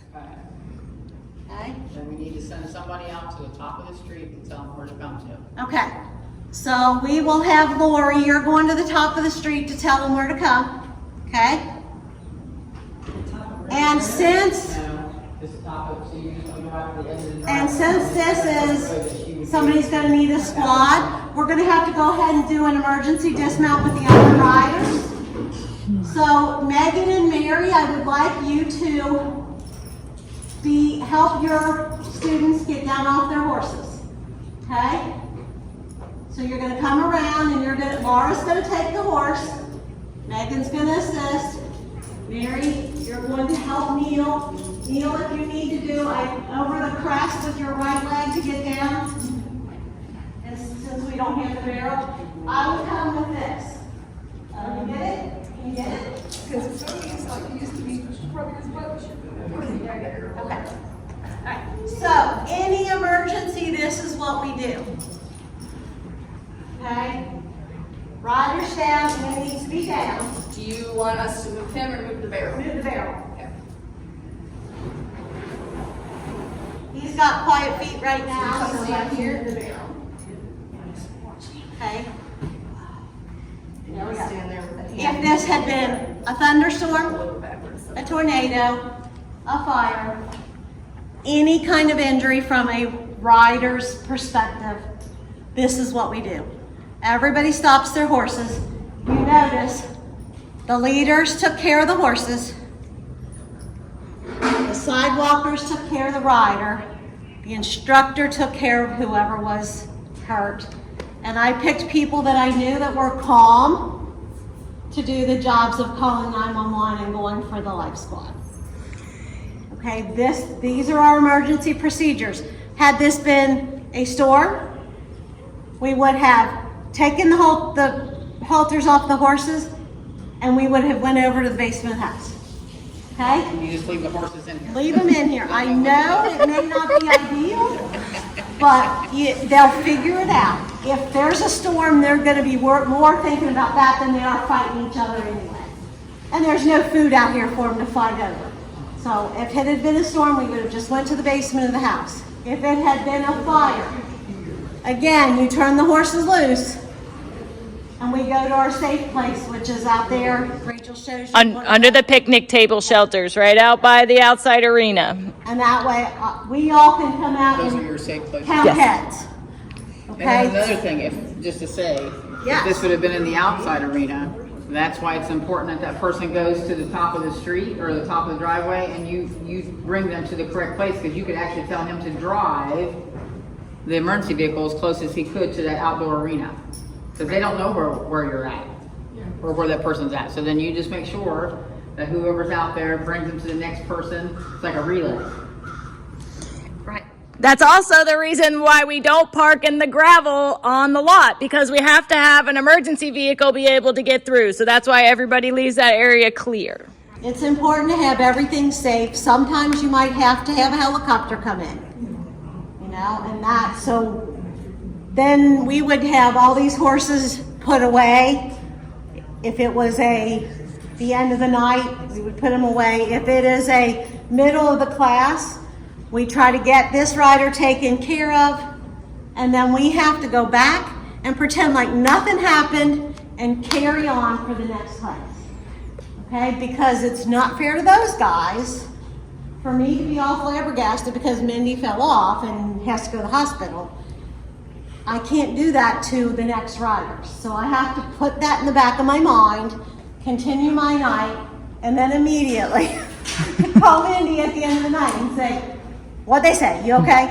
Okay. Then we need to send somebody out to the top of the street and tell them where to come to. So we will have Lori, you're going to the top of the street to tell them where to come, okay? And since this is, somebody's gonna need a squad, we're gonna have to go ahead and do an emergency dismount with the other riders. So Megan and Mary, I would like you to help your students get down off their horses, okay? So you're gonna come around and Laura's gonna take the horse, Megan's gonna assist, Mary, you're going to help kneel. Kneel if you need to do over the crest with your right leg to get down. And since we don't have the barrel, I will come with this. You get it? Can you get it? Because it's so like he used to be rubbing his butt. Okay. All right. So, any emergency, this is what we do. Okay? Rider's down, and he needs to be down. Do you want us to move him or move the barrel? Move the barrel. He's got quiet feet right now, so let's move the barrel. Okay? There we stand there with the If hand. this had been a thunderstorm, a tornado, a fire, any kind of injury from a rider's perspective, this is what we do. Everybody stops their horses. You notice the leaders took care of the horses. The sidewalkers took care of the rider. The instructor took care of whoever was hurt. And I picked people that I knew that were calm to do the jobs of calling 911 and going for the life squad. Okay, these are our emergency procedures. Had this been a storm, we would have taken the halters off the horses and we would have went over to the basement of the house. Okay? You just leave the horses in here. Leave them in here. I know it may not be ideal, but they'll figure it out. If there's a storm, they're going to be more thinking about that than they are fighting each other anyway. And there's no food out here for them to fight over. So if it had been a storm, we would have just went to the basement of the house. If it had been a fire, again, you turn the horses loose and we go to our safe place, which is out there. Rachel shows you. Under the picnic table shelters, right out by the outside arena. And that way, we all can come out Those and are your safe places. count Yes. heads. And then Okay? another thing, just to say, Yes. if this would have been in the outside arena, that's why it's important that person goes to the top of the street or the top of the driveway and you bring them to the correct place, because you could actually tell him to drive the emergency vehicle as close as he could to that outdoor arena. Because they don't know where you're at or where that person's at. So then you just make sure that whoever's out there brings them to the next person. It's like a relay. That's also the reason why we don't park in the gravel on the lot, because we have to have an emergency vehicle be able to get through. So that's why everybody leaves that area clear. It's important to have everything safe. Sometimes you might have to have a helicopter come in, so then we would have all these horses put away. If it was the end of the night, we would put them away. If it is a middle of the class, we try to get this rider taken care of, and then we have to go back and pretend like nothing happened and carry on for the next class. Okay, because it's not fair to those guys for me to be all flabbergasted because Mindy fell off and has to go to the hospital. I can't do that to the next riders. So I have to put that in the back of my mind, continue my night, and then immediately call Mindy at the end of the night and say, what'd they say? You okay?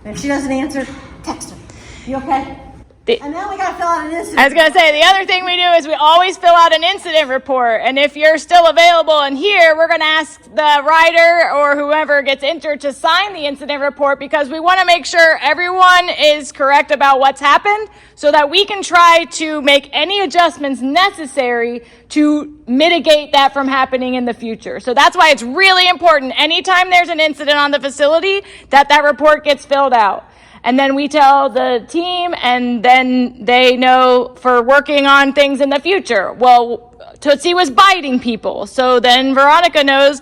And if she doesn't answer, text her. You okay? And then we got to fill out an incident. I was going to say, the other thing we do is we always fill out an incident report. And if you're still available and here, we're going to ask the rider or whoever gets injured to sign the incident report, because we want to make sure everyone is correct about what's happened so that we can try to make any adjustments necessary to mitigate that from happening in the future. So that's why it's really important anytime there's an incident on the facility that report gets filled out. And then we tell the team, and then they know for working on things in the future. Well, Tootsie was biting people. So then Veronica knows,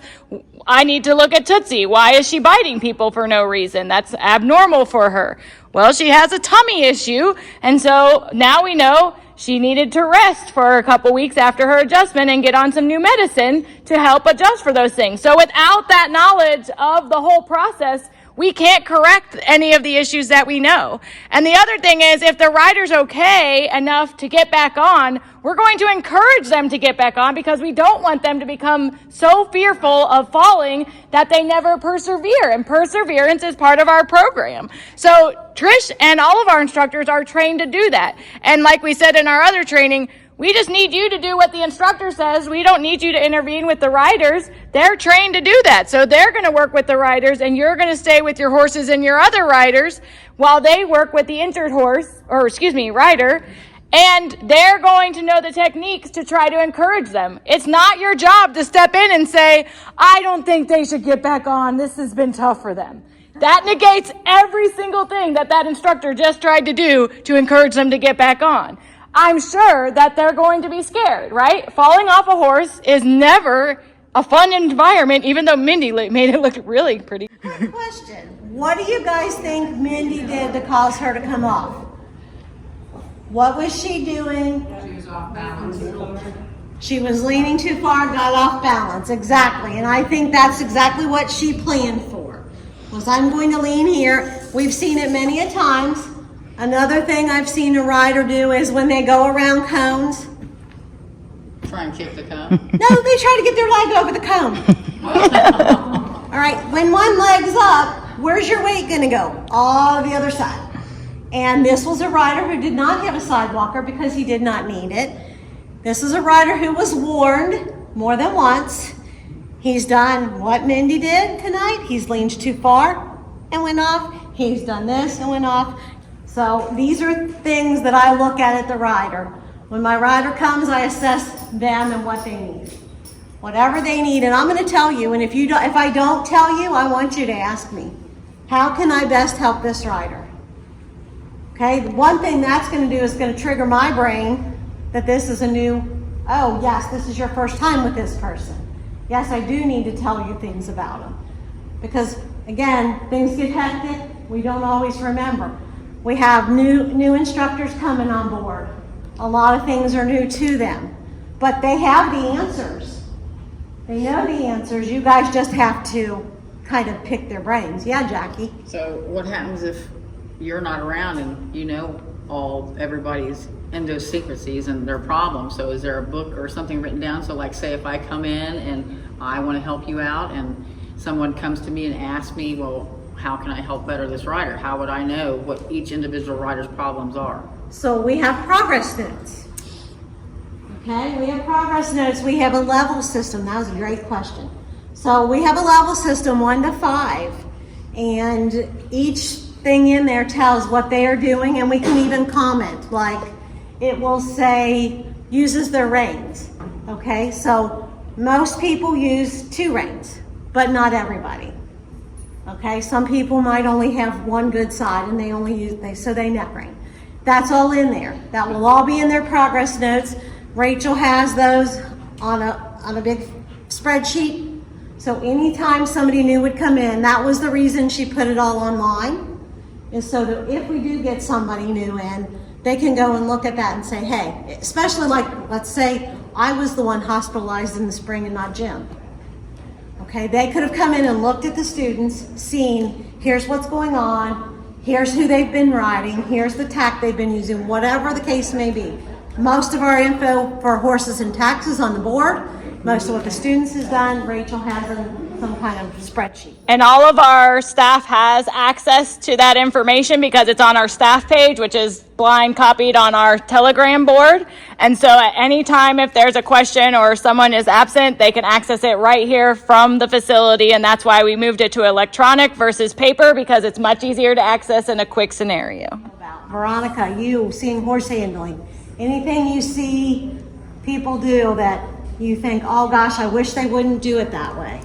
I need to look at Tootsie. Why is she biting people for no reason? That's abnormal for her. Well, she has a tummy issue. And so now we know she needed to rest for a couple weeks after her adjustment and get on some new medicine to help adjust for those things. So without that knowledge of the whole process, we can't correct any of the issues that we know. And the other thing is, if the rider's okay enough to get back on, we're going to encourage them to get back on because we don't want them to become so fearful of falling that they never persevere. And perseverance is part of our program. So Trish and all of our instructors are trained to do that. And like we said in our other training, we just need you to do what the instructor says. We don't need you to intervene with the riders. They're trained to do that. So they're going to work with the riders, and you're going to stay with your horses and your other riders while they work with the injured rider. And they're going to know the techniques to try to encourage them. It's not your job to step in and say, I don't think they should get back on. This has been tough for them. That negates every single thing that instructor just tried to do to encourage them to get back on. I'm sure that they're going to be scared, right? Falling off a horse is never a fun environment, even though Mindy made it look really pretty. Question. What do you guys think Mindy did to cause her to come off? What was she doing? She was off balance. She was leaning too far and got off balance. Exactly. And I think that's exactly what she planned for. Was I'm going to lean here. We've seen it many a times. Another thing I've seen a rider do is when they go around cones. Try and kick the cone. No, they try to get their leg over the cone. All right, when one leg's up, where's your weight going to go? All the other side. And this was a rider who did not have a sidewalker because he did not need it. This is a rider who was warned more than once. He's done what Mindy did tonight. He's leaned too far and went off. He's done this and went off. So these are things that I look at the rider. When my rider comes, I assess them and what they need. Whatever they need, and I'm going to tell you, and if I don't tell you, I want you to ask me, how can I best help this rider? Okay, the one thing that's going to do is going to trigger my brain that this is a new, oh yes, this is your first time with this person. Yes, I do need to tell you things about them. Because again, things get hectic, we don't always remember. We have new instructors coming on board. A lot of things are new to them, but they have the answers. They know the answers. You guys just have to kind of pick their brains. Yeah, Jackie? So what happens if you're not around and you know everybody's idiosyncrasies and their problems? So is there a book or something written down? So like say if I come in and I want to help you out and someone comes to me and asks me, well, how can I help better this rider? How would I know what each individual rider's problems are? So we have progress notes. Okay, we have progress notes. We have a level system. That was a great question. So we have a level system 1 to 5, and each thing in there tells what they are doing, and we can even comment. Like it will say uses their reins. Okay, so most people use 2 reins, but not everybody. Okay, some people might only have one good side and they only use, so they neck rein. That's all in there. That will all be in their progress notes. Rachel has those on a big spreadsheet. So anytime somebody new would come in, that was the reason she put it all online, is so that if we do get somebody new in, they can go and look at that and say, hey, especially like, let's say I was the one hospitalized in the spring and not Jim. Okay, they could have come in and looked at the students, seen, here's what's going on, here's who they've been riding, here's the tack they've been using, whatever the case may be. Most of our info for horses and tacks is on the board. Most of what the students has done, Rachel has in some kind of spreadsheet. And all of our staff has access to that information because it's on our staff page, which is blind copied on our Telegram board. And so at any time, if there's a question or someone is absent, they can access it right here from the facility. And that's why we moved it to electronic versus paper, because it's much easier to access in a quick scenario. Veronica, you seeing horse handling, anything you see people do that you think, oh gosh, I wish they wouldn't do it that way?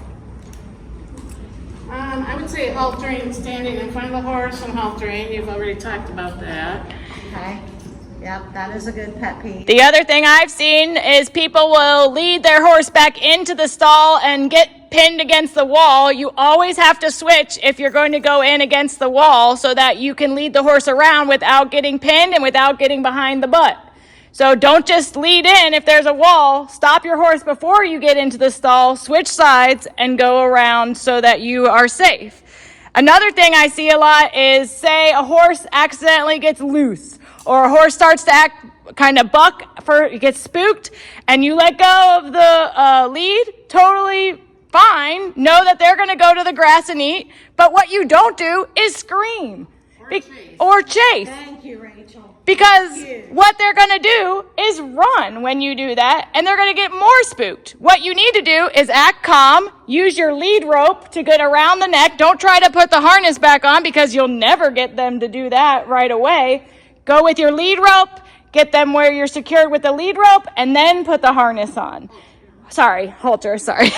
I would would say haltering, standing in front of the horse and haltering. You've already talked about that. Okay. Yep, that is a good pet peeve. The other thing I've seen is people will lead their horse back into the stall and get pinned against the wall. You always have to switch if you're going to go in against the wall so that you can lead the horse around without getting pinned and without getting behind the butt. So don't just lead in if there's a wall. Stop your horse before you get into the stall, switch sides, and go around so that you are safe. Another thing I see a lot is, say a horse accidentally gets loose, or a horse starts to act kind of buck, gets spooked, and you let go of the lead, totally fine. Know that they're going to go to the grass and eat, but what you don't do is scream or chase. Thank you, Rachel. Because what they're going to do is run when you do that, and they're going to get more spooked. What you need to do is act calm, use your lead rope to get around the neck. Don't try to put the harness back on because you'll never get them to do that right away. Go with your lead rope, get them where you're secured with the lead rope, and then put the harness on. Sorry, halter, sorry.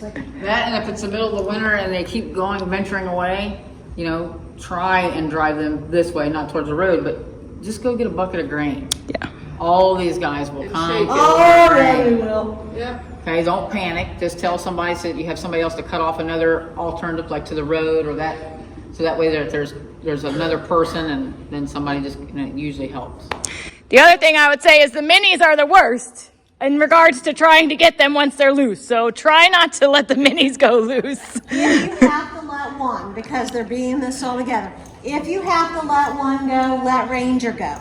That, and if it's the middle of the winter and they keep going, venturing away, you know, try and drive them this way, not towards the road, but just go get a bucket of grain. Yeah. All these guys will come. Oh, yeah, we will. Yep. Okay, don't panic. Just tell somebody so that you have somebody else to cut off another alternative, like to the road or that, so that way there's another person, and then somebody just, you know, it usually helps. The other thing I would say is the minis are the worst in regards to trying to get them once they're loose. So try not to let the minis go loose. If you have to let one, because they're being this all together, if you have to let one go, let Ranger go.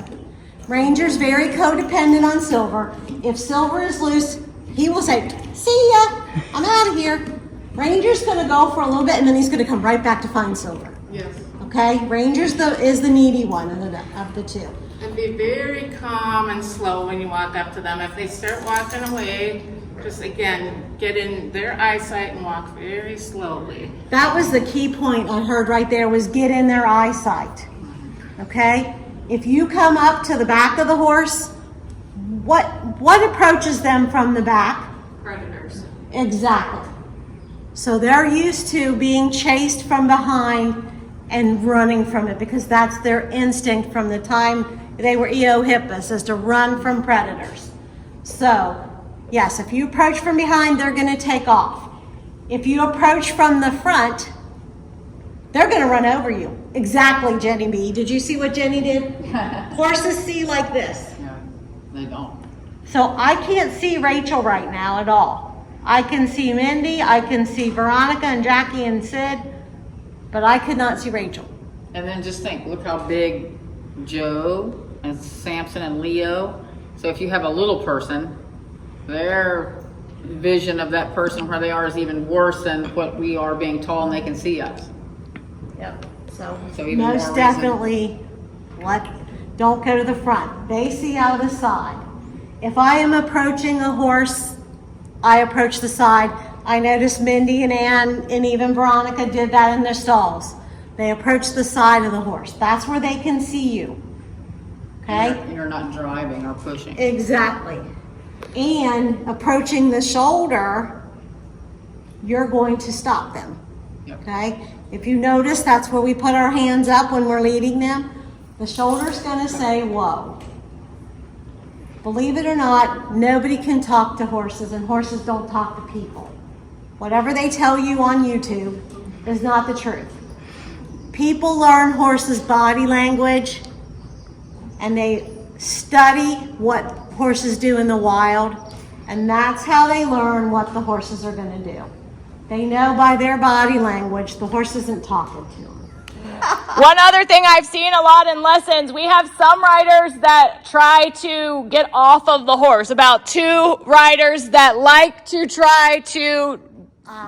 Ranger's very codependent on Silver. If Silver is loose, he will say, see ya, I'm out of here. Ranger's gonna go for a little bit and then he's gonna come right back to find Silver. Yes. Okay, Ranger's is the needy one of the two. And be very calm and slow when you walk up to them. If they start walking away, just again, get in their eyesight and walk very slowly. That was the key point I heard right there, was get in their eyesight. Okay? If you come up to the back of the horse, what approaches them from the back? Predators. Exactly. So they're used to being chased from behind and running from it because that's their instinct from the time they were eohippus, is to run from predators. So, yes, if you approach from behind, they're going to take off. If you approach from the front, they're going to run over you. Exactly, Jenny B. Did you see what Jenny did? Horses see like this. Yeah, they don't. So I can't see Rachel right now at all. I can see Mindy, I can see Veronica and Jackie and Sid, but I could not see Rachel. And then just think, look how big Joe and Samson and Leo. So if you have a little person, their vision of that person where they are is even worse than what we are being tall, and they can see us. Yep. So even more most reason. definitely, don't go to the front. They see out of the side. If I am approaching a horse, I approach the side. I noticed Mindy and Ann and even Veronica did that in their stalls. They approach the side of the horse. That's where they can see you. Okay? You're not driving or pushing. Exactly. And approaching the shoulder, you're going to stop them. Yep. Okay? If you notice, that's where we put our hands up when we're leading them. The shoulder's going to say, whoa. Believe it or not, nobody can talk to horses, and horses don't talk to people. Whatever they tell you on YouTube is not the truth. People learn horses' body language, and they study what horses do in the wild, and that's how they learn what the horses are going to do. They know by their body language the horse isn't talking to them. One other thing I've seen a lot in lessons, we have some riders that try to get off of the horse. About 2 riders that like to try to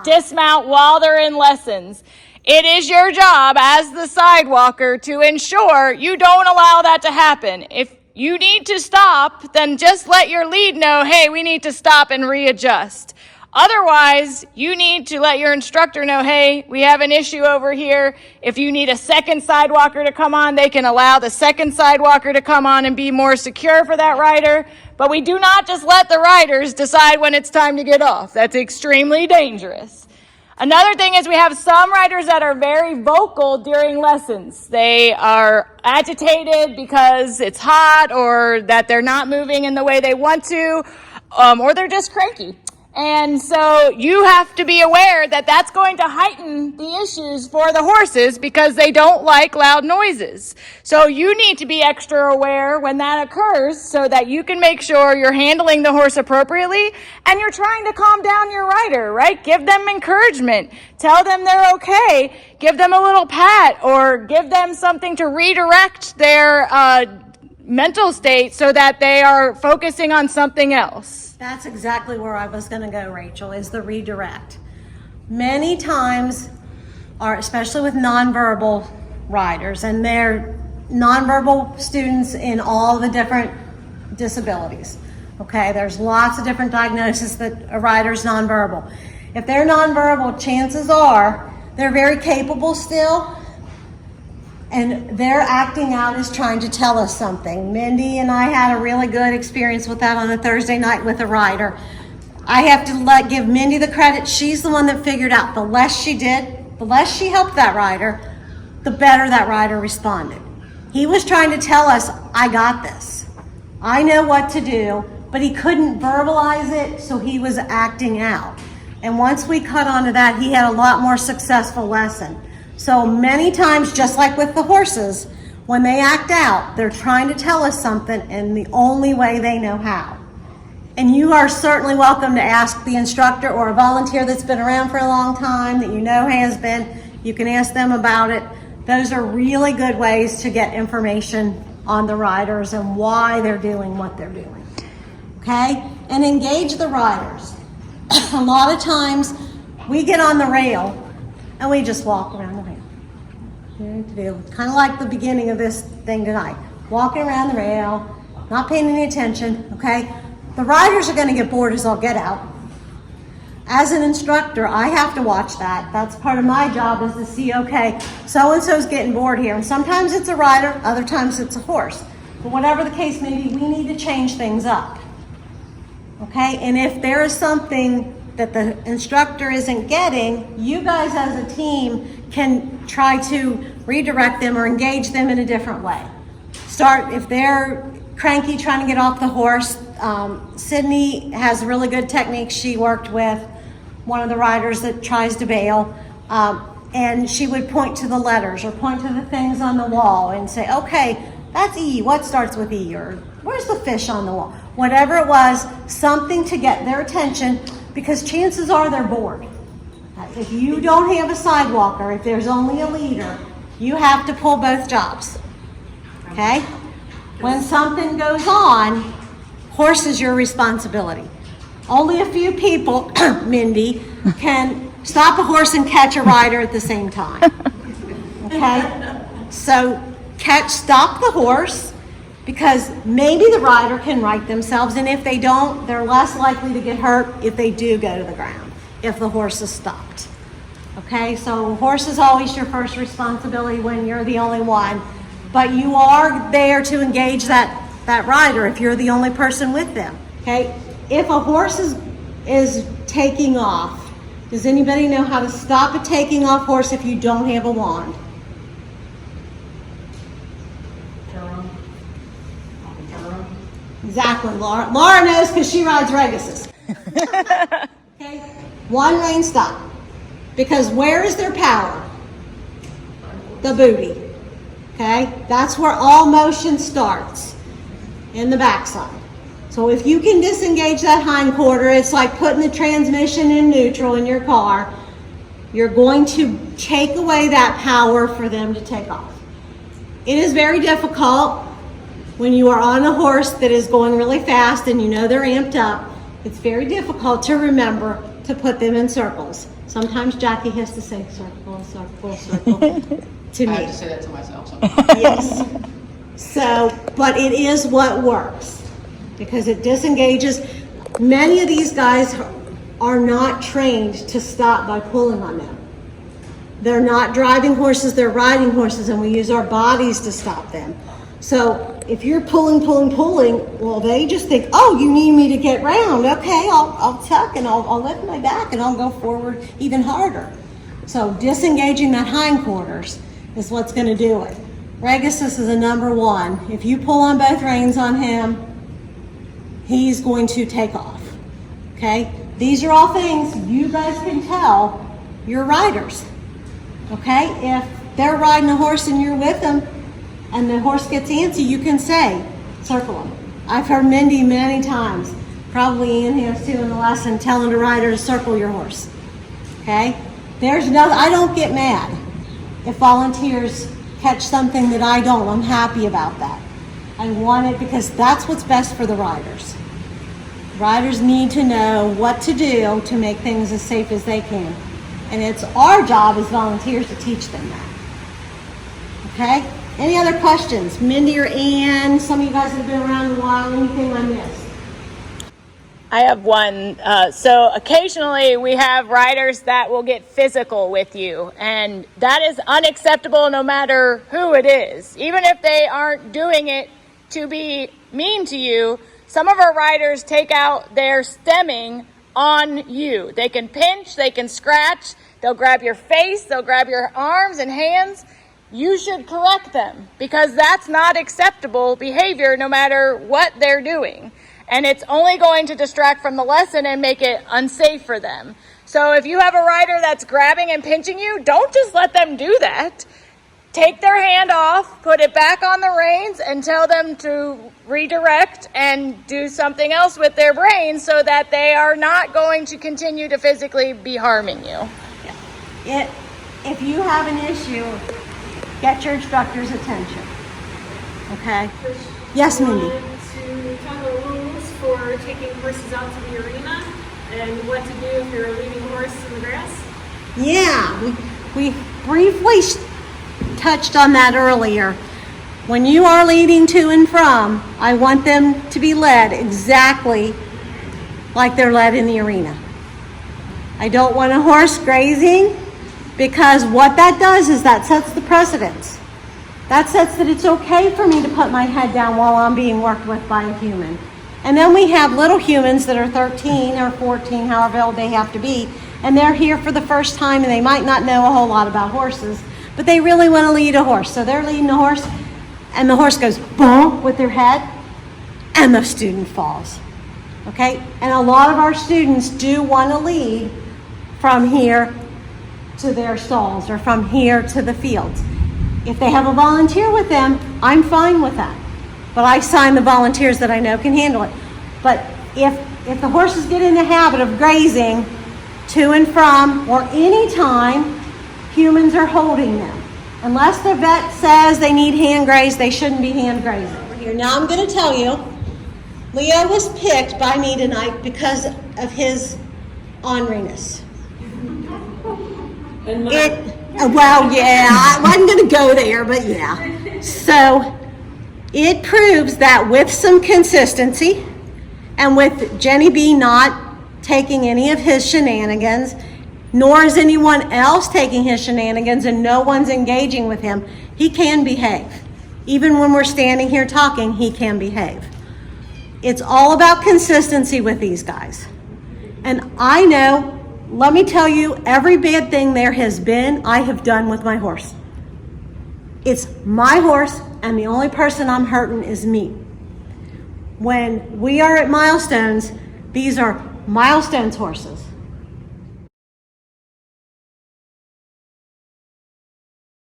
dismount while they're in lessons. It is your job as the sidewalker to ensure you don't allow that to happen. If you need to stop, then just let your lead know, hey, we need to stop and readjust. Otherwise, you need to let your instructor know, hey, we have an issue over here. If you need a second sidewalker to come on, they can allow the second sidewalker to come on and be more secure for that rider. But we do not just let the riders decide when it's time to get off. That's extremely dangerous. Another thing is we have some riders that are very vocal during lessons. They are agitated because it's hot or that they're not moving in the way they want to, or they're just cranky. And so you have to be aware that that's going to heighten the issues for the horses because they don't like loud noises. So you need to be extra aware when that occurs so that you can make sure you're handling the horse appropriately and you're trying to calm down your rider, right? Give them encouragement. Tell them they're okay. Give them a little pat or give them something to redirect their mental state so that they are focusing on something else. That's exactly where I was going to go, Rachel, is the redirect. Many times, especially with nonverbal riders, and they're nonverbal students in all the different disabilities. Okay, there's lots of different diagnoses that a rider's nonverbal. If they're nonverbal, chances are they're very capable still, and their acting out is trying to tell us something. Mindy and I had a really good experience with that on a Thursday night with a rider. I have to give Mindy the credit. She's the one that figured out the less she did, the less she helped that rider, the better that rider responded. He was trying to tell us, I got this. I know what to do, but he couldn't verbalize it, so he was acting out. And once we cut onto that, he had a lot more successful lesson. So many times, just like with the horses, when they act out, they're trying to tell us something in the only way they know how. And you are certainly welcome to ask the instructor or a volunteer that's been around for a long time that you know has been. You can ask them about it. Those are really good ways to get information on the riders and why they're doing what they're doing. Okay? And engage the riders. A lot of times, we get on the rail and we just walk around the rail. Kind of like the beginning of this thing tonight. Walking around the rail, not paying any attention, okay? The riders are going to get bored as all get out. As an instructor, I have to watch that. That's part of my job is to see, okay, so-and-so's getting bored here. And sometimes it's a rider, other times it's a horse. But whatever the case may be, we need to change things up. Okay? And if there is something that the instructor isn't getting, you guys as a team can try to redirect them or engage them in a different way. If they're cranky trying to get off the horse, Sydney has really good techniques she worked with, one of the riders that tries to bail, and she would point to the letters or point to the things on the wall and say, okay, that's E, what starts with E, or where's the fish on the wall? Whatever it was, something to get their attention, because chances are they're bored. If you don't have a sidewalker, if there's only a leader, you have to pull both jobs. Okay? When something goes on, horse is your responsibility. Only a few people, Mindy, can stop a horse and catch a rider at the same time. Okay? So stop the horse, because maybe the rider can right themselves, and if they don't, they're less likely to get hurt if they do go to the ground, if the horse is stopped. Okay, so horse is always your first responsibility when you're the only one, but you are there to engage that rider if you're the only person with them. Okay, if a horse is taking off, does anybody know how to stop a taking off horse if you don't have a wand? Exactly, Laura. Laura knows because she rides Reguses. Okay, one rein stop. Because where is their power? The booty. Okay, that's where all motion starts, in the backside. So if you can disengage that hind quarter, it's like putting the transmission in neutral in your car. You're going to take away that power for them to take off. It is very difficult when you are on a horse that is going really fast and you know they're amped up. It's very difficult to remember to put them in circles. Sometimes Jackie has to say circle, circle, circle to me. I have to say that to myself sometimes. Yes. So, but it is what works because it disengages. Many of these guys are not trained to stop by pulling on them. They're not driving horses, they're riding horses, and we use our bodies to stop them. So if you're pulling, well, they just think, oh, you need me to get round. Okay, I'll tuck and I'll lift my back and I'll go forward even harder. So disengaging that hindquarters is what's going to do it. Regasus is a number one. If you pull on both reins on him, he's going to take off. Okay? These are all things you guys can tell your riders. Okay? If they're riding a horse and you're with them and the horse gets antsy, you can say, circle him. I've heard Mindy many times, probably Ian has too in the lesson, telling a rider to circle your horse. Okay? I don't get mad if volunteers catch something that I don't. I'm happy about that. I want it because that's what's best for the riders. Riders need to know what to do to make things as safe as they can. And it's our job as volunteers to teach them that. Okay? Any other questions? Mindy or Ann, some of you guys have been around a while, anything I missed? I have one. So occasionally we have riders that will get physical with you, and that is unacceptable no matter who it is. Even if they aren't doing it to be mean to you, some of our riders take out their stemming on you. They can pinch, they can scratch, they'll grab your face, they'll grab your arms and hands. You should correct them because that's not acceptable behavior no matter what they're doing. And it's only going to distract from the lesson and make it unsafe for them. So if you have a rider that's grabbing and pinching you, don't just let them do that. Take their hand off, put it back on the reins, and tell them to redirect and do something else with their brain so that they are not going to continue to physically be harming you. If you have an issue, get your instructor's attention. Okay? Yes, Mindy. To tell the rules for taking horses out to the arena and what to do if you're leading a horse in the grass? Yeah, we briefly touched on that earlier. When you are leading to and from, I want them to be led exactly like they're led in the arena. I don't want a horse grazing because what that does is that sets the precedence. That sets that it's okay for me to put my head down while I'm being worked with by a human. And then we have little humans that are 13 or 14, however old they have to be, and they're here for the first time and they might not know a whole lot about horses, but they really want to lead a horse. So they're leading the horse and the horse goes boom with their head and the student falls. Okay? And a lot of our students do want to lead from here to their stalls or from here to the fields. If they have a volunteer with them, I'm fine with that. But I sign the volunteers that I know can handle it. But if the horses get in the habit of grazing to and from or any time, humans are holding them. Unless the vet says they need hand grazed, they shouldn't be hand grazing. Here, now I'm going to tell you, Leo was picked by me tonight because of his orneriness. Well, yeah, I wasn't going to go there, but yeah. So it proves that with some consistency and with Jenny B not taking any of his shenanigans, nor is anyone else taking his shenanigans and no one's engaging with him, he can behave. Even when we're standing here talking, he can behave. It's all about consistency with these guys. And I know, let me tell you, every bad thing there has been, I have done with my horse. It's my horse, and the only person I'm hurting is me. When we are at Milestones, these are Milestones horses.